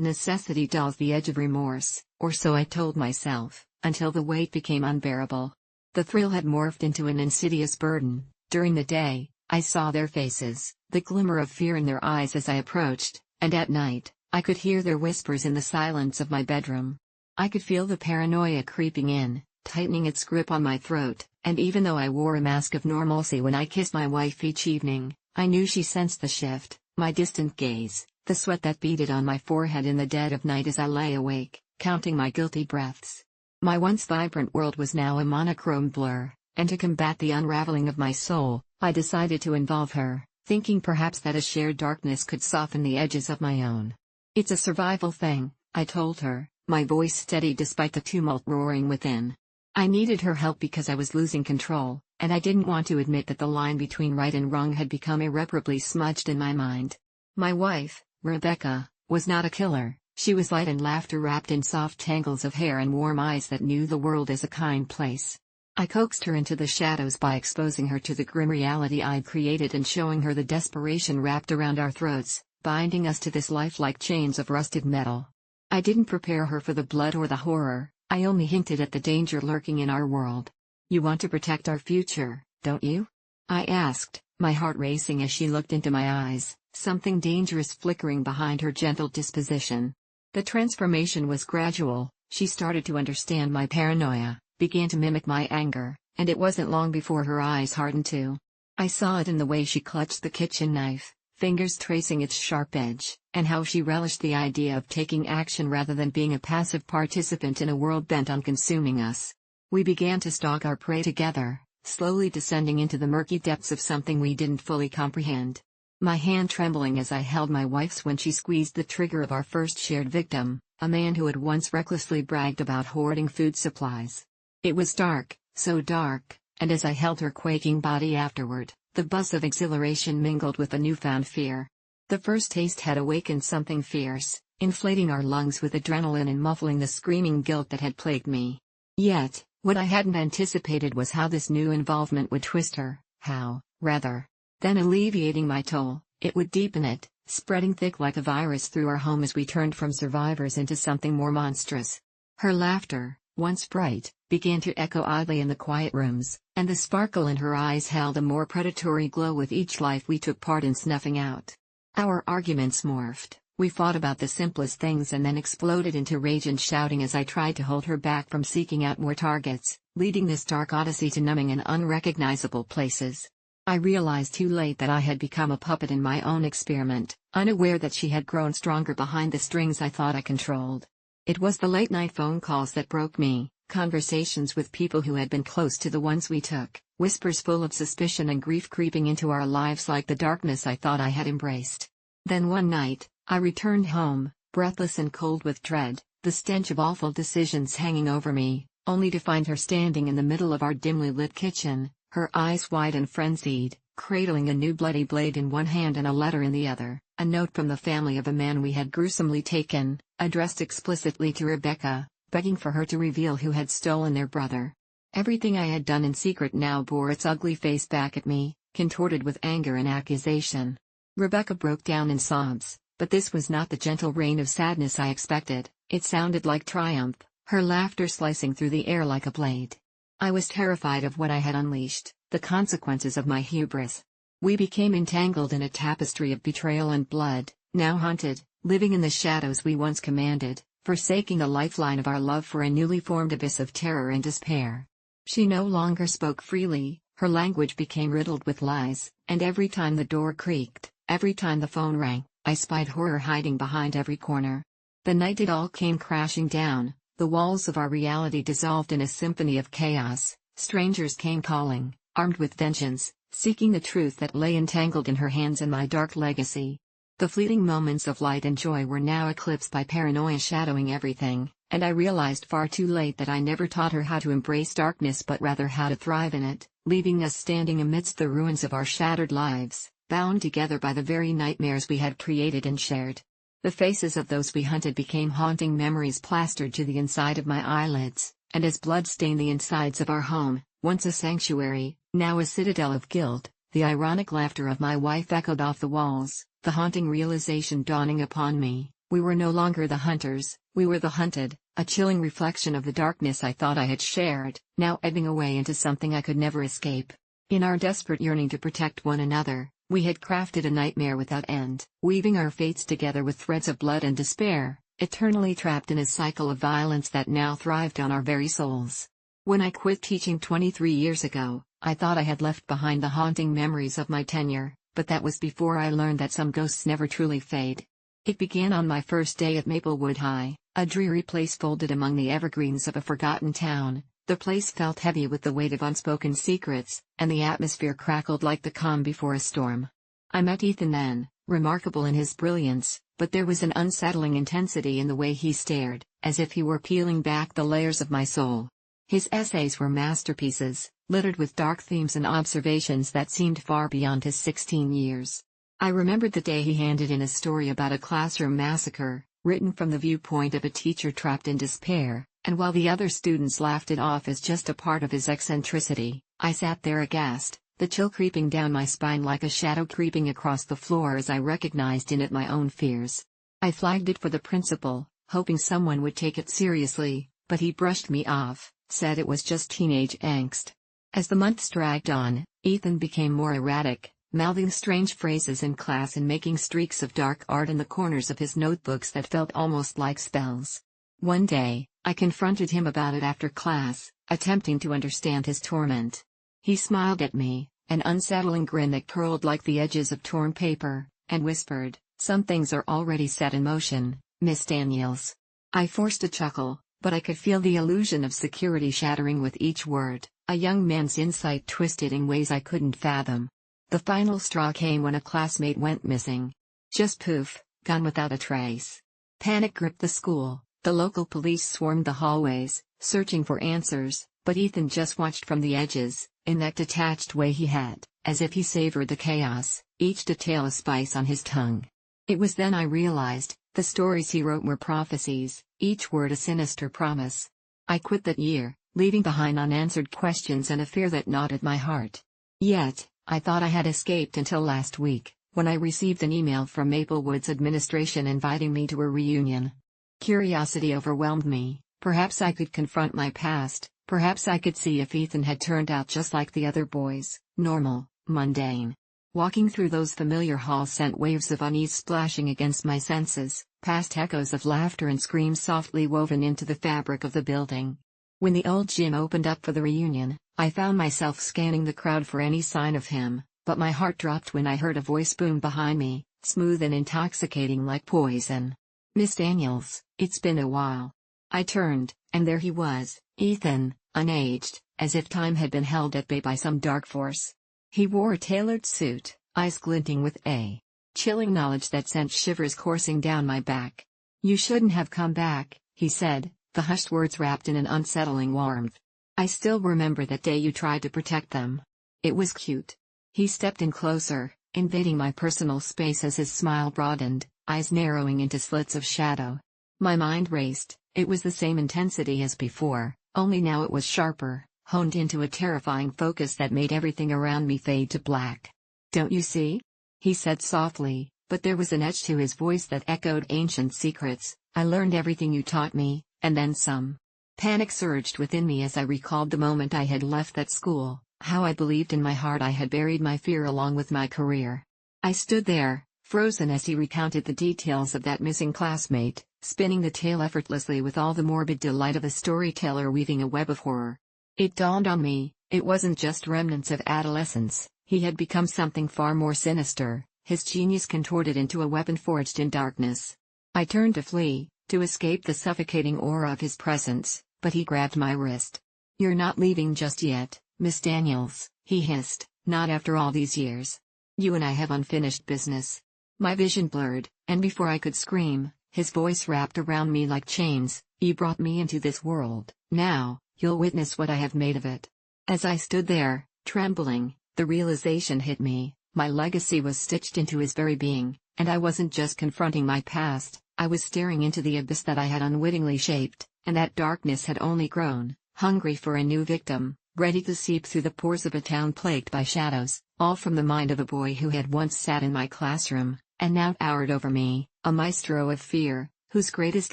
B: necessity dulls the edge of remorse, or so I told myself, until the weight became unbearable. The thrill had morphed into an insidious burden. During the day, I saw their faces, the glimmer of fear in their eyes as I approached, and at night, I could hear their whispers in the silence of my bedroom. I could feel the paranoia creeping in, tightening its grip on my throat, and even though I wore a mask of normalcy when I kissed my wife each evening, I knew she sensed the shift, my distant gaze, the sweat that beaded on my forehead in the dead of night as I lay awake, counting my guilty breaths. My once vibrant world was now a monochrome blur, and to combat the unraveling of my soul, I decided to involve her, thinking perhaps that a shared darkness could soften the edges of my own. "It's a survival thing," I told her, my voice steady despite the tumult roaring within. I needed her help because I was losing control, and I didn't want to admit that the line between right and wrong had become irreparably smudged in my mind. My wife, Rebecca, was not a killer. She was light and laughter wrapped in soft tangles of hair and warm eyes that knew the world as a kind place. I coaxed her into the shadows by exposing her to the grim reality I'd created and showing her the desperation wrapped around our throats, binding us to this lifelike chains of rusted metal. I didn't prepare her for the blood or the horror, I only hinted at the danger lurking in our world. "You want to protect our future, don't you?" I asked, my heart racing as she looked into my eyes, something dangerous flickering behind her gentle disposition. The transformation was gradual. She started to understand my paranoia, began to mimic my anger, and it wasn't long before her eyes hardened too. I saw it in the way she clutched the kitchen knife, fingers tracing its sharp edge, and how she relished the idea of taking action rather than being a passive participant in a world bent on consuming us. We began to stalk our prey together, slowly descending into the murky depths of something we didn't fully comprehend. My hand trembling as I held my wife's when she squeezed the trigger of our first shared victim, a man who had once recklessly bragged about hoarding food supplies. It was dark, so dark, and as I held her quaking body afterward, the buzz of exhilaration mingled with a newfound fear. The first taste had awakened something fierce, inflating our lungs with adrenaline and muffling the screaming guilt that had plagued me. Yet, what I hadn't anticipated was how this new involvement would twist her, how, rather than alleviating my toll, it would deepen it, spreading thick like a virus through our home as we turned from survivors into something more monstrous. Her laughter, once bright, began to echo oddly in the quiet rooms, and the sparkle in her eyes held a more predatory glow with each life we took part in snuffing out. Our arguments morphed. We fought about the simplest things and then exploded into rage and shouting as I tried to hold her back from seeking out more targets, leading this dark odyssey to numbing and unrecognizable places. I realized too late that I had become a puppet in my own experiment, unaware that she had grown stronger behind the strings I thought I controlled. It was the late-night phone calls that broke me, conversations with people who had been close to the ones we took, whispers full of suspicion and grief creeping into our lives like the darkness I thought I had embraced. Then one night, I returned home, breathless and cold with dread, the stench of awful decisions hanging over me, only to find her standing in the middle of our dimly lit kitchen, her eyes wide and frenzied, cradling a new bloody blade in one hand and a letter in the other, a note from the family of a man we had gruesomely taken, addressed explicitly to Rebecca, begging for her to reveal who had stolen their brother. Everything I had done in secret now bore its ugly face back at me, contorted with anger and accusation. Rebecca broke down in sobs. But this was not the gentle rain of sadness I expected, it sounded like triumph, her laughter slicing through the air like a blade. I was terrified of what I had unleashed, the consequences of my hubris. We became entangled in a tapestry of betrayal and blood, now haunted, living in the shadows we once commanded, forsaking the lifeline of our love for a newly formed abyss of terror and despair. She no longer spoke freely, her language became riddled with lies, and every time the door creaked, every time the phone rang, I spied horror hiding behind every corner. The night it all came crashing down, the walls of our reality dissolved in a symphony of chaos. Strangers came calling, armed with vengeance, seeking the truth that lay entangled in her hands and my dark legacy. The fleeting moments of light and joy were now eclipsed by paranoia shadowing everything, and I realized far too late that I never taught her how to embrace darkness but rather how to thrive in it, leaving us standing amidst the ruins of our shattered lives, bound together by the very nightmares we had created and shared. The faces of those we hunted became haunting memories plastered to the inside of my eyelids, and as blood stained the insides of our home, once a sanctuary, now a citadel of guilt, the ironic laughter of my wife echoed off the walls, the haunting realization dawning upon me, we were no longer the hunters, we were the hunted, a chilling reflection of the darkness I thought I had shared, now ebbing away into something I could never escape. In our desperate yearning to protect one another, we had crafted a nightmare without end, weaving our fates together with threads of blood and despair, eternally trapped in a cycle of violence that now thrived on our very souls. When I quit teaching 23 years ago, I thought I had left behind the haunting memories of my tenure, but that was before I learned that some ghosts never truly fade. It began on my first day at Maplewood High, a dreary place folded among the evergreens of a forgotten town. The place felt heavy with the weight of unspoken secrets, and the atmosphere crackled like the calm before a storm. I met Ethan then, remarkable in his brilliance, but there was an unsettling intensity in the way he stared, as if he were peeling back the layers of my soul. His essays were masterpieces, littered with dark themes and observations that seemed far beyond his 16 years. I remembered the day he handed in a story about a classroom massacre, written from the viewpoint of a teacher trapped in despair. And while the other students laughed it off as just a part of his eccentricity, I sat there aghast, the chill creeping down my spine like a shadow creeping across the floor as I recognized in it my own fears. I flagged it for the principal, hoping someone would take it seriously, but he brushed me off, said it was just teenage angst. As the months dragged on, Ethan became more erratic, mouthing strange phrases in class and making streaks of dark art in the corners of his notebooks that felt almost like spells. One day, I confronted him about it after class, attempting to understand his torment. He smiled at me, an unsettling grin that curled like the edges of torn paper, and whispered, "Some things are already set in motion, Miss Daniels." I forced a chuckle, but I could feel the illusion of security shattering with each word, a young man's insight twisted in ways I couldn't fathom. The final straw came when a classmate went missing. Just poof, gone without a trace. Panic gripped the school. The local police swarmed the hallways, searching for answers, but Ethan just watched from the edges, in that detached way he had, as if he savored the chaos, each detail a spice on his tongue. It was then I realized, the stories he wrote were prophecies, each word a sinister promise. I quit that year, leaving behind unanswered questions and a fear that gnawed at my heart. Yet, I thought I had escaped until last week, when I received an email from Maplewood's administration inviting me to a reunion. Curiosity overwhelmed me. Perhaps I could confront my past, perhaps I could see if Ethan had turned out just like the other boys, normal, mundane. Walking through those familiar halls sent waves of unease splashing against my senses, past echoes of laughter and screams softly woven into the fabric of the building. When the old gym opened up for the reunion, I found myself scanning the crowd for any sign of him, but my heart dropped when I heard a voice boom behind me, smooth and intoxicating like poison. "Miss Daniels, it's been a while." I turned, and there he was, Ethan, unaged, as if time had been held at bay by some dark force. He wore a tailored suit, eyes glinting with a chilling knowledge that sent shivers coursing down my back. "You shouldn't have come back," he said, the hushed words wrapped in an unsettling warmth. "I still remember that day you tried to protect them. It was cute." He stepped in closer, invading my personal space as his smile broadened, eyes narrowing into slits of shadow. My mind raced. It was the same intensity as before, only now it was sharper, honed into a terrifying focus that made everything around me fade to black. "Don't you see?" he said softly, but there was an edge to his voice that echoed ancient secrets. "I learned everything you taught me, and then some." Panic surged within me as I recalled the moment I had left that school, how I believed in my heart I had buried my fear along with my career. I stood there, frozen as he recounted the details of that missing classmate, spinning the tale effortlessly with all the morbid delight of a storyteller weaving a web of horror. It dawned on me, it wasn't just remnants of adolescence, he had become something far more sinister, his genius contorted into a weapon forged in darkness. I turned to flee, to escape the suffocating aura of his presence, but he grabbed my wrist. "You're not leaving just yet, Miss Daniels," he hissed, "not after all these years. You and I have unfinished business." My vision blurred, and before I could scream, his voice wrapped around me like chains. "You brought me into this world, now, you'll witness what I have made of it." As I stood there, trembling, the realization hit me, my legacy was stitched into his very being, and I wasn't just confronting my past, I was staring into the abyss that I had unwittingly shaped, and that darkness had only grown, hungry for a new victim, ready to seep through the pores of a town plagued by shadows, all from the mind of a boy who had once sat in my classroom, and now towered over me, a maestro of fear, whose greatest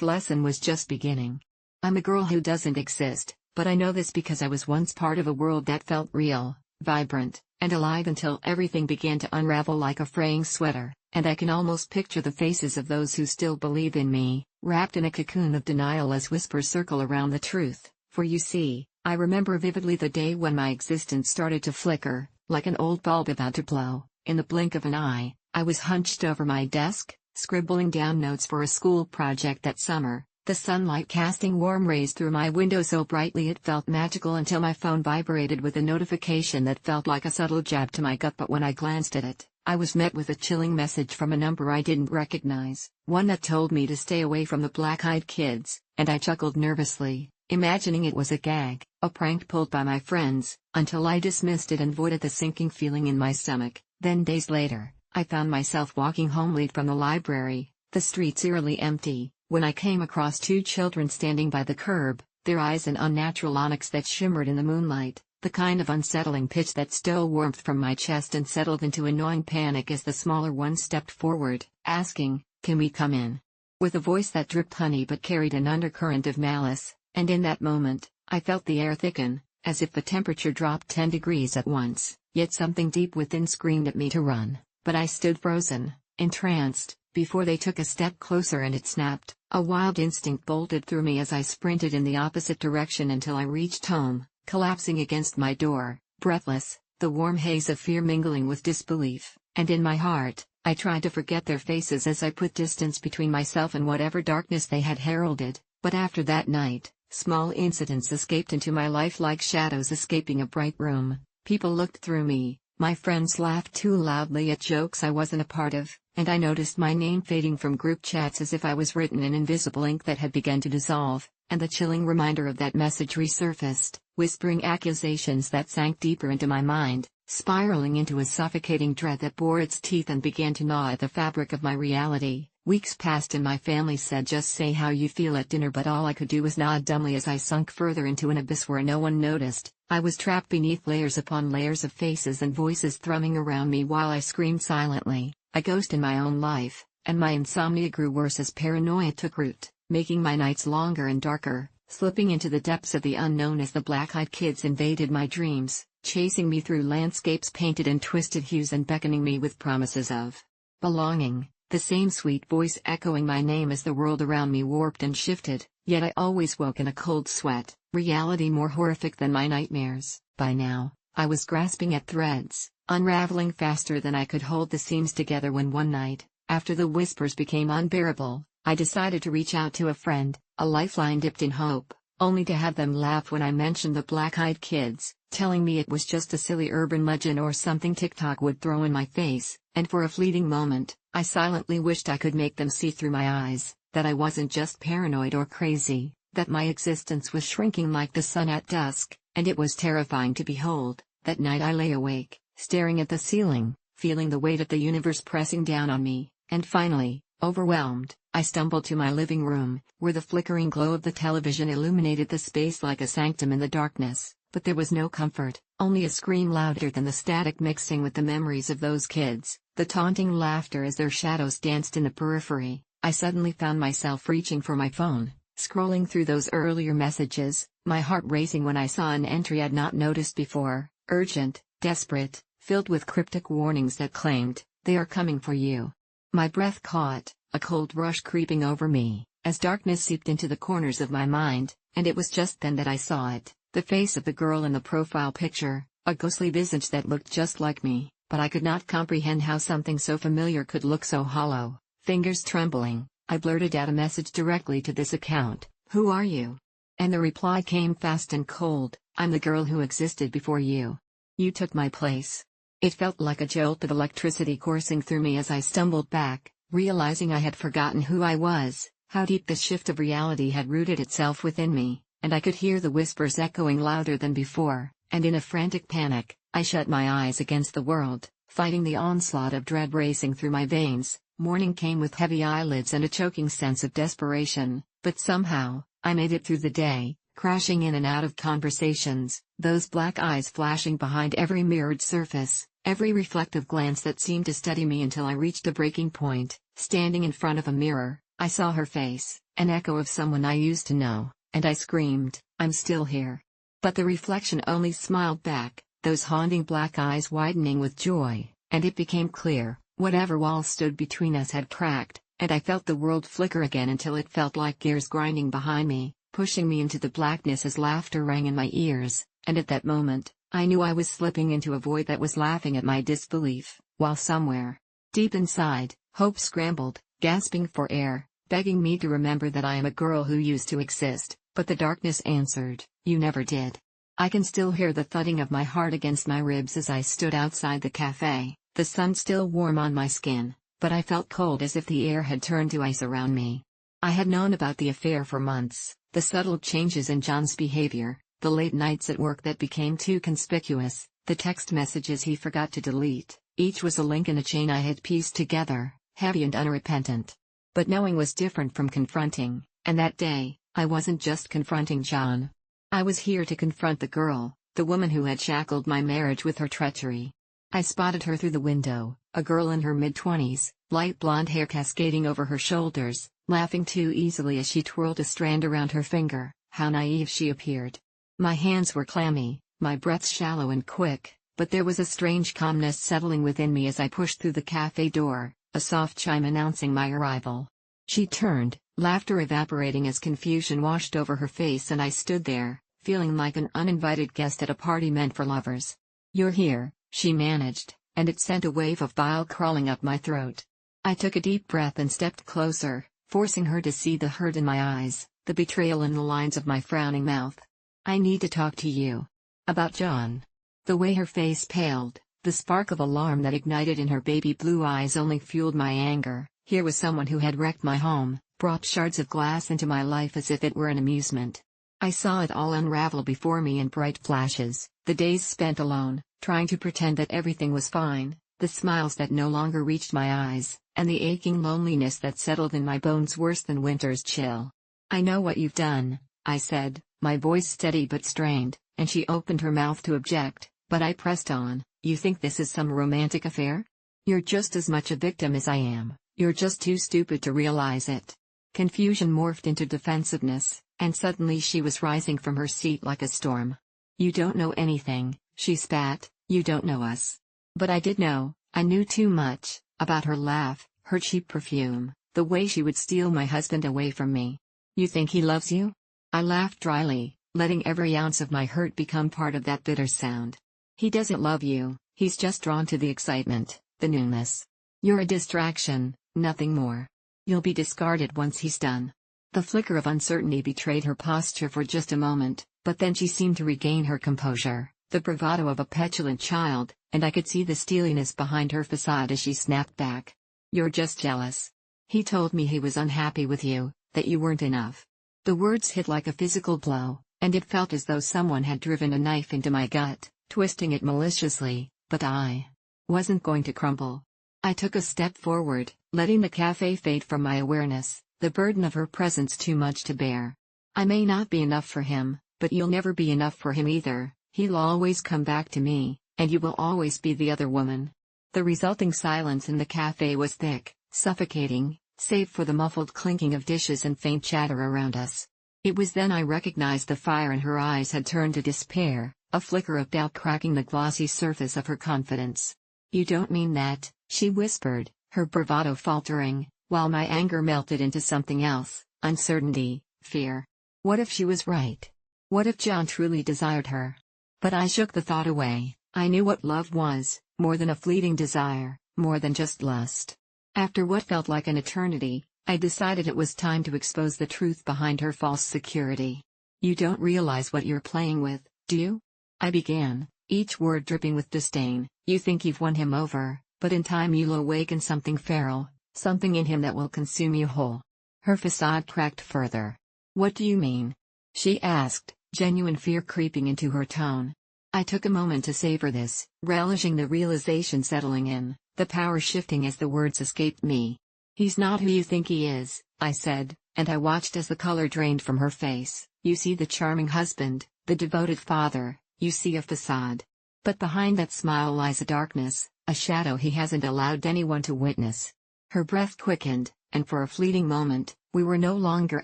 B: lesson was just beginning. I'm a girl who doesn't exist, but I know this because I was once part of a world that felt real, vibrant, and alive until everything began to unravel like a fraying sweater, and I can almost picture the faces of those who still believe in me, wrapped in a cocoon of denial as whispers circle around the truth. For you see, I remember vividly the day when my existence started to flicker, like an old bulb about to blow. In the blink of an eye, I was hunched over my desk, scribbling down notes for a school project that summer, the sunlight casting warm rays through my window so brightly it felt magical until my phone vibrated with a notification that felt like a subtle jab to my gut. But when I glanced at it, I was met with a chilling message from a number I didn't recognize, one that told me to stay away from the black-eyed kids, and I chuckled nervously, imagining it was a gag, a prank pulled by my friends, until I dismissed it and voided the sinking feeling in my stomach. Then days later, I found myself walking home late from the library, the streets eerily empty, when I came across two children standing by the curb, their eyes an unnatural onyx that shimmered in the moonlight, the kind of unsettling pitch that stole warmth from my chest and settled into annoying panic as the smaller one stepped forward, asking, "Can we come in?" with a voice that dripped honey but carried an undercurrent of malice, and in that moment, I felt the air thicken, as if the temperature dropped 10 degrees at once, yet something deep within screamed at me to run, but I stood frozen, entranced, before they took a step closer and it snapped. A wild instinct bolted through me as I sprinted in the opposite direction until I reached home, collapsing against my door, breathless, the warm haze of fear mingling with disbelief, and in my heart, I tried to forget their faces as I put distance between myself and whatever darkness they had heralded. But after that night, small incidents escaped into my life like shadows escaping a bright room. People looked through me, my friends laughed too loudly at jokes I wasn't a part of, and I noticed my name fading from group chats as if I was written in invisible ink that had begun to dissolve, and the chilling reminder of that message resurfaced, whispering accusations that sank deeper into my mind, spiraling into a suffocating dread that bore its teeth and began to gnaw at the fabric of my reality. Weeks passed and my family said just say how you feel at dinner, but all I could do was nod dumbly as I sunk further into an abyss where no one noticed. I was trapped beneath layers upon layers of faces and voices thrumming around me while I screamed silently, a ghost in my own life, and my insomnia grew worse as paranoia took root, making my nights longer and darker, slipping into the depths of the unknown as the black-eyed kids invaded my dreams, chasing me through landscapes painted in twisted hues and beckoning me with promises of belonging, the same sweet voice echoing my name as the world around me warped and shifted, yet I always woke in a cold sweat, reality more horrific than my nightmares. By now, I was grasping at threads, unraveling faster than I could hold the seams together when one night, after the whispers became unbearable, I decided to reach out to a friend, a lifeline dipped in hope, only to have them laugh when I mentioned the black-eyed kids, telling me it was just a silly urban legend or something TikTok would throw in my face, and for a fleeting moment, I silently wished I could make them see through my eyes, that I wasn't just paranoid or crazy, that my existence was shrinking like the sun at dusk, and it was terrifying to behold. That night I lay awake, staring at the ceiling, feeling the weight of the universe pressing down on me, and finally, overwhelmed, I stumbled to my living room, where the flickering glow of the television illuminated the space like a sanctum in the darkness, but there was no comfort, only a scream louder than the static mixing with the memories of those kids, the taunting laughter as their shadows danced in the periphery. I suddenly found myself reaching for my phone, scrolling through those earlier messages, my heart racing when I saw an entry I'd not noticed before, urgent, desperate, filled with cryptic warnings that claimed, "They are coming for you." My breath caught, a cold rush creeping over me, as darkness seeped into the corners of my mind, and it was just then that I saw it, the face of the girl in the profile picture, a ghostly visage that looked just like me, but I could not comprehend how something so familiar could look so hollow. Fingers trembling, I blurted out a message directly to this account, "Who are you?" And the reply came fast and cold, "I'm the girl who existed before you. You took my place." It felt like a jolt of electricity coursing through me as I stumbled back, realizing I had forgotten who I was, how deep the shift of reality had rooted itself within me, and I could hear the whispers echoing louder than before, and in a frantic panic, I shut my eyes against the world, fighting the onslaught of dread racing through my veins. Morning came with heavy eyelids and a choking sense of desperation, but somehow, I made it through the day, crashing in and out of conversations, those black eyes flashing behind every mirrored surface, every reflective glance that seemed to steady me until I reached a breaking point. Standing in front of a mirror, I saw her face, an echo of someone I used to know, and I screamed, "I'm still here." But the reflection only smiled back, those haunting black eyes widening with joy, and it became clear, whatever wall stood between us had cracked, and I felt the world flicker again until it felt like gears grinding behind me, pushing me into the blackness as laughter rang in my ears, and at that moment, I knew I was slipping into a void that was laughing at my disbelief, while somewhere, deep inside, hope scrambled, gasping for air, begging me to remember that I am a girl who used to exist, but the darkness answered, "You never did." I can still hear the thudding of my heart against my ribs as I stood outside the cafe, the sun still warm on my skin, but I felt cold as if the air had turned to ice around me. I had known about the affair for months, the subtle changes in John's behavior, the late nights at work that became too conspicuous, the text messages he forgot to delete, each was a link in a chain I had pieced together, heavy and unrepentant. But knowing was different from confronting, and that day, I wasn't just confronting John. I was here to confront the girl, the woman who had shackled my marriage with her treachery. I spotted her through the window, a girl in her mid-20s, light blonde hair cascading over her shoulders, laughing too easily as she twirled a strand around her finger. How naive she appeared. My hands were clammy, my breaths shallow and quick, but there was a strange calmness settling within me as I pushed through the cafe door, a soft chime announcing my arrival. She turned, laughter evaporating as confusion washed over her face, and I stood there, feeling like an uninvited guest at a party meant for lovers. "You're here," she managed, and it sent a wave of bile crawling up my throat. I took a deep breath and stepped closer, forcing her to see the hurt in my eyes, the betrayal in the lines of my frowning mouth. "I need to talk to you. About John." The way her face paled, the spark of alarm that ignited in her baby blue eyes only fueled my anger. Here was someone who had wrecked my home, brought shards of glass into my life as if it were an amusement. I saw it all unravel before me in bright flashes, the days spent alone, trying to pretend that everything was fine, the smiles that no longer reached my eyes, and the aching loneliness that settled in my bones worse than winter's chill. "I know what you've done," I said, my voice steady but strained, and she opened her mouth to object, but I pressed on. "You think this is some romantic affair?" You're just as much a victim as I am, you're just too stupid to realize it. Confusion morphed into defensiveness, and suddenly she was rising from her seat like a storm. You don't know anything, she spat, you don't know us. But I did know, I knew too much, about her laugh, her cheap perfume, the way she would steal my husband away from me. You think he loves you? I laughed dryly, letting every ounce of my hurt become part of that bitter sound. He doesn't love you, he's just drawn to the excitement, the newness. You're a distraction, nothing more. You'll be discarded once he's done. The flicker of uncertainty betrayed her posture for just a moment, but then she seemed to regain her composure, the bravado of a petulant child, and I could see the steeliness behind her facade as she snapped back. You're just jealous. He told me he was unhappy with you, that you weren't enough. The words hit like a physical blow, and it felt as though someone had driven a knife into my gut, twisting it maliciously, but I wasn't going to crumble. I took a step forward, letting the cafe fade from my awareness, the burden of her presence too much to bear. I may not be enough for him, but you'll never be enough for him either. He'll always come back to me, and you will always be the other woman. The resulting silence in the cafe was thick, suffocating, save for the muffled clinking of dishes and faint chatter around us. It was then I recognized the fire in her eyes had turned to despair, a flicker of doubt cracking the glossy surface of her confidence. You don't mean that, she whispered, her bravado faltering, while my anger melted into something else, uncertainty, fear. What if she was right? What if John truly desired her? But I shook the thought away. I knew what love was, more than a fleeting desire, more than just lust. After what felt like an eternity, I decided it was time to expose the truth behind her false security. You don't realize what you're playing with, do you? I began, each word dripping with disdain. You think you've won him over, but in time you'll awaken something feral, something in him that will consume you whole. Her facade cracked further. What do you mean? She asked, genuine fear creeping into her tone. I took a moment to savor this, relishing the realization settling in, the power shifting as the words escaped me. He's not who you think he is, I said, and I watched as the color drained from her face. You see the charming husband, the devoted father, you see a facade. But behind that smile lies a darkness, a shadow he hasn't allowed anyone to witness. Her breath quickened, and for a fleeting moment, we were no longer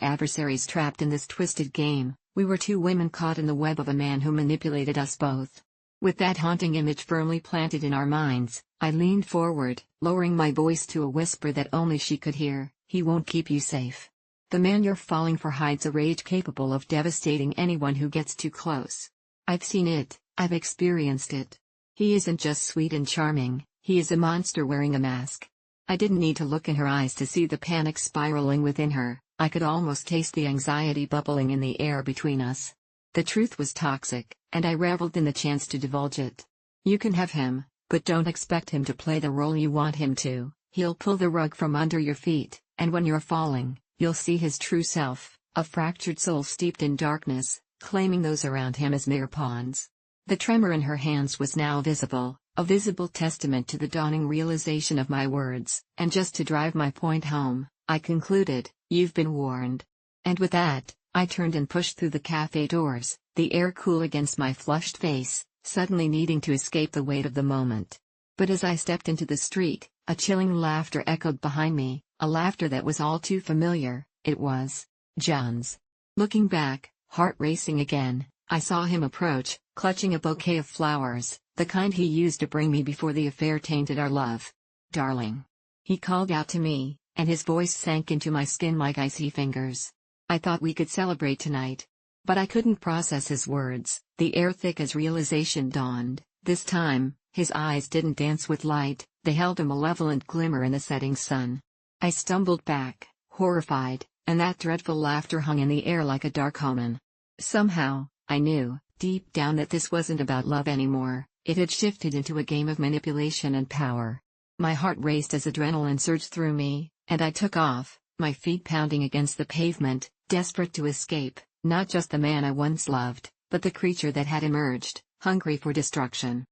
B: adversaries trapped in this twisted game, we were two women caught in the web of a man who manipulated us both. With that haunting image firmly planted in our minds, I leaned forward, lowering my voice to a whisper that only she could hear. He won't keep you safe. The man you're falling for hides a rage capable of devastating anyone who gets too close. I've seen it, I've experienced it. He isn't just sweet and charming, he is a monster wearing a mask. I didn't need to look in her eyes to see the panic spiraling within her. I could almost taste the anxiety bubbling in the air between us. The truth was toxic, and I reveled in the chance to divulge it. You can have him, but don't expect him to play the role you want him to. He'll pull the rug from under your feet, and when you're falling, you'll see his true self, a fractured soul steeped in darkness, claiming those around him as mere pawns. The tremor in her hands was now visible, a visible testament to the dawning realization of my words, and just to drive my point home, I concluded, you've been warned. And with that, I turned and pushed through the cafe doors, the air cool against my flushed face, suddenly needing to escape the weight of the moment. But as I stepped into the street, a chilling laughter echoed behind me, a laughter that was all too familiar. It was John's. Looking back, heart racing again, I saw him approach, clutching a bouquet of flowers, the kind he used to bring me before the affair tainted our love. Darling. He called out to me, and his voice sank into my skin like icy fingers. I thought we could celebrate tonight. But I couldn't process his words, the air thick as realization dawned. This time, his eyes didn't dance with light, they held a malevolent glimmer in the setting sun. I stumbled back, horrified, and that dreadful laughter hung in the air like a dark omen. Somehow, I knew, deep down, that this wasn't about love anymore. It had shifted into a game of manipulation and power. My heart raced as adrenaline surged through me, and I took off, my feet pounding against the pavement, desperate to escape, not just the man I once loved, but the creature that had emerged, hungry for destruction.